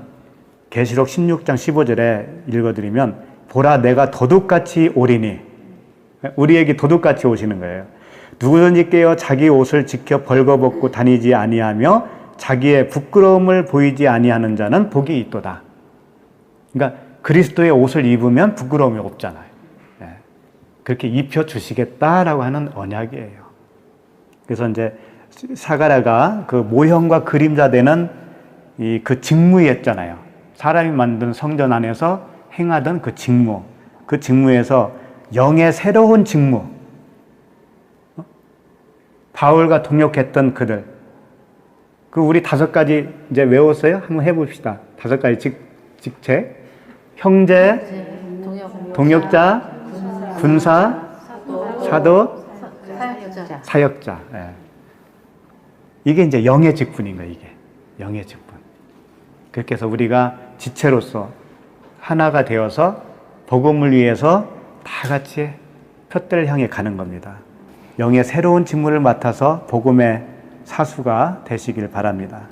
계시록 16장 15절에 읽어드리면 보라 내가 도둑같이 오리니, 우리에게 도둑같이 오시는 거예요. 누구든지 깨어 자기 옷을 지켜 벌거벗고 다니지 아니하며 자기의 부끄러움을 보이지 아니하는 자는 복이 있도다. 그러니까 그리스도의 옷을 입으면 부끄러움이 없잖아요. 예. 그렇게 입혀 주시겠다라고 하는 언약이에요. 그래서 이제 사가랴가 그 모형과 그림자 되는 그 직무였잖아요. 사람이 만든 성전 안에서 행하던 그 직무, 그 직무에서 영의 새로운 직무, 바울과 동역했던 그들, 그 우리 5가지 이제 외웠어요? 한번 해봅시다. 5가지 직책: 형제, 동역자, 군사, 사도, 사역자. 예. 이게 이제 영의 직분인 거예요. 이게 영의 직분. 그렇게 해서 우리가 지체로서 하나가 되어서 복음을 위해서 다 같이 표대를 향해 가는 겁니다. 영의 새로운 직무를 맡아서 복음의 사수가 되시길 바랍니다.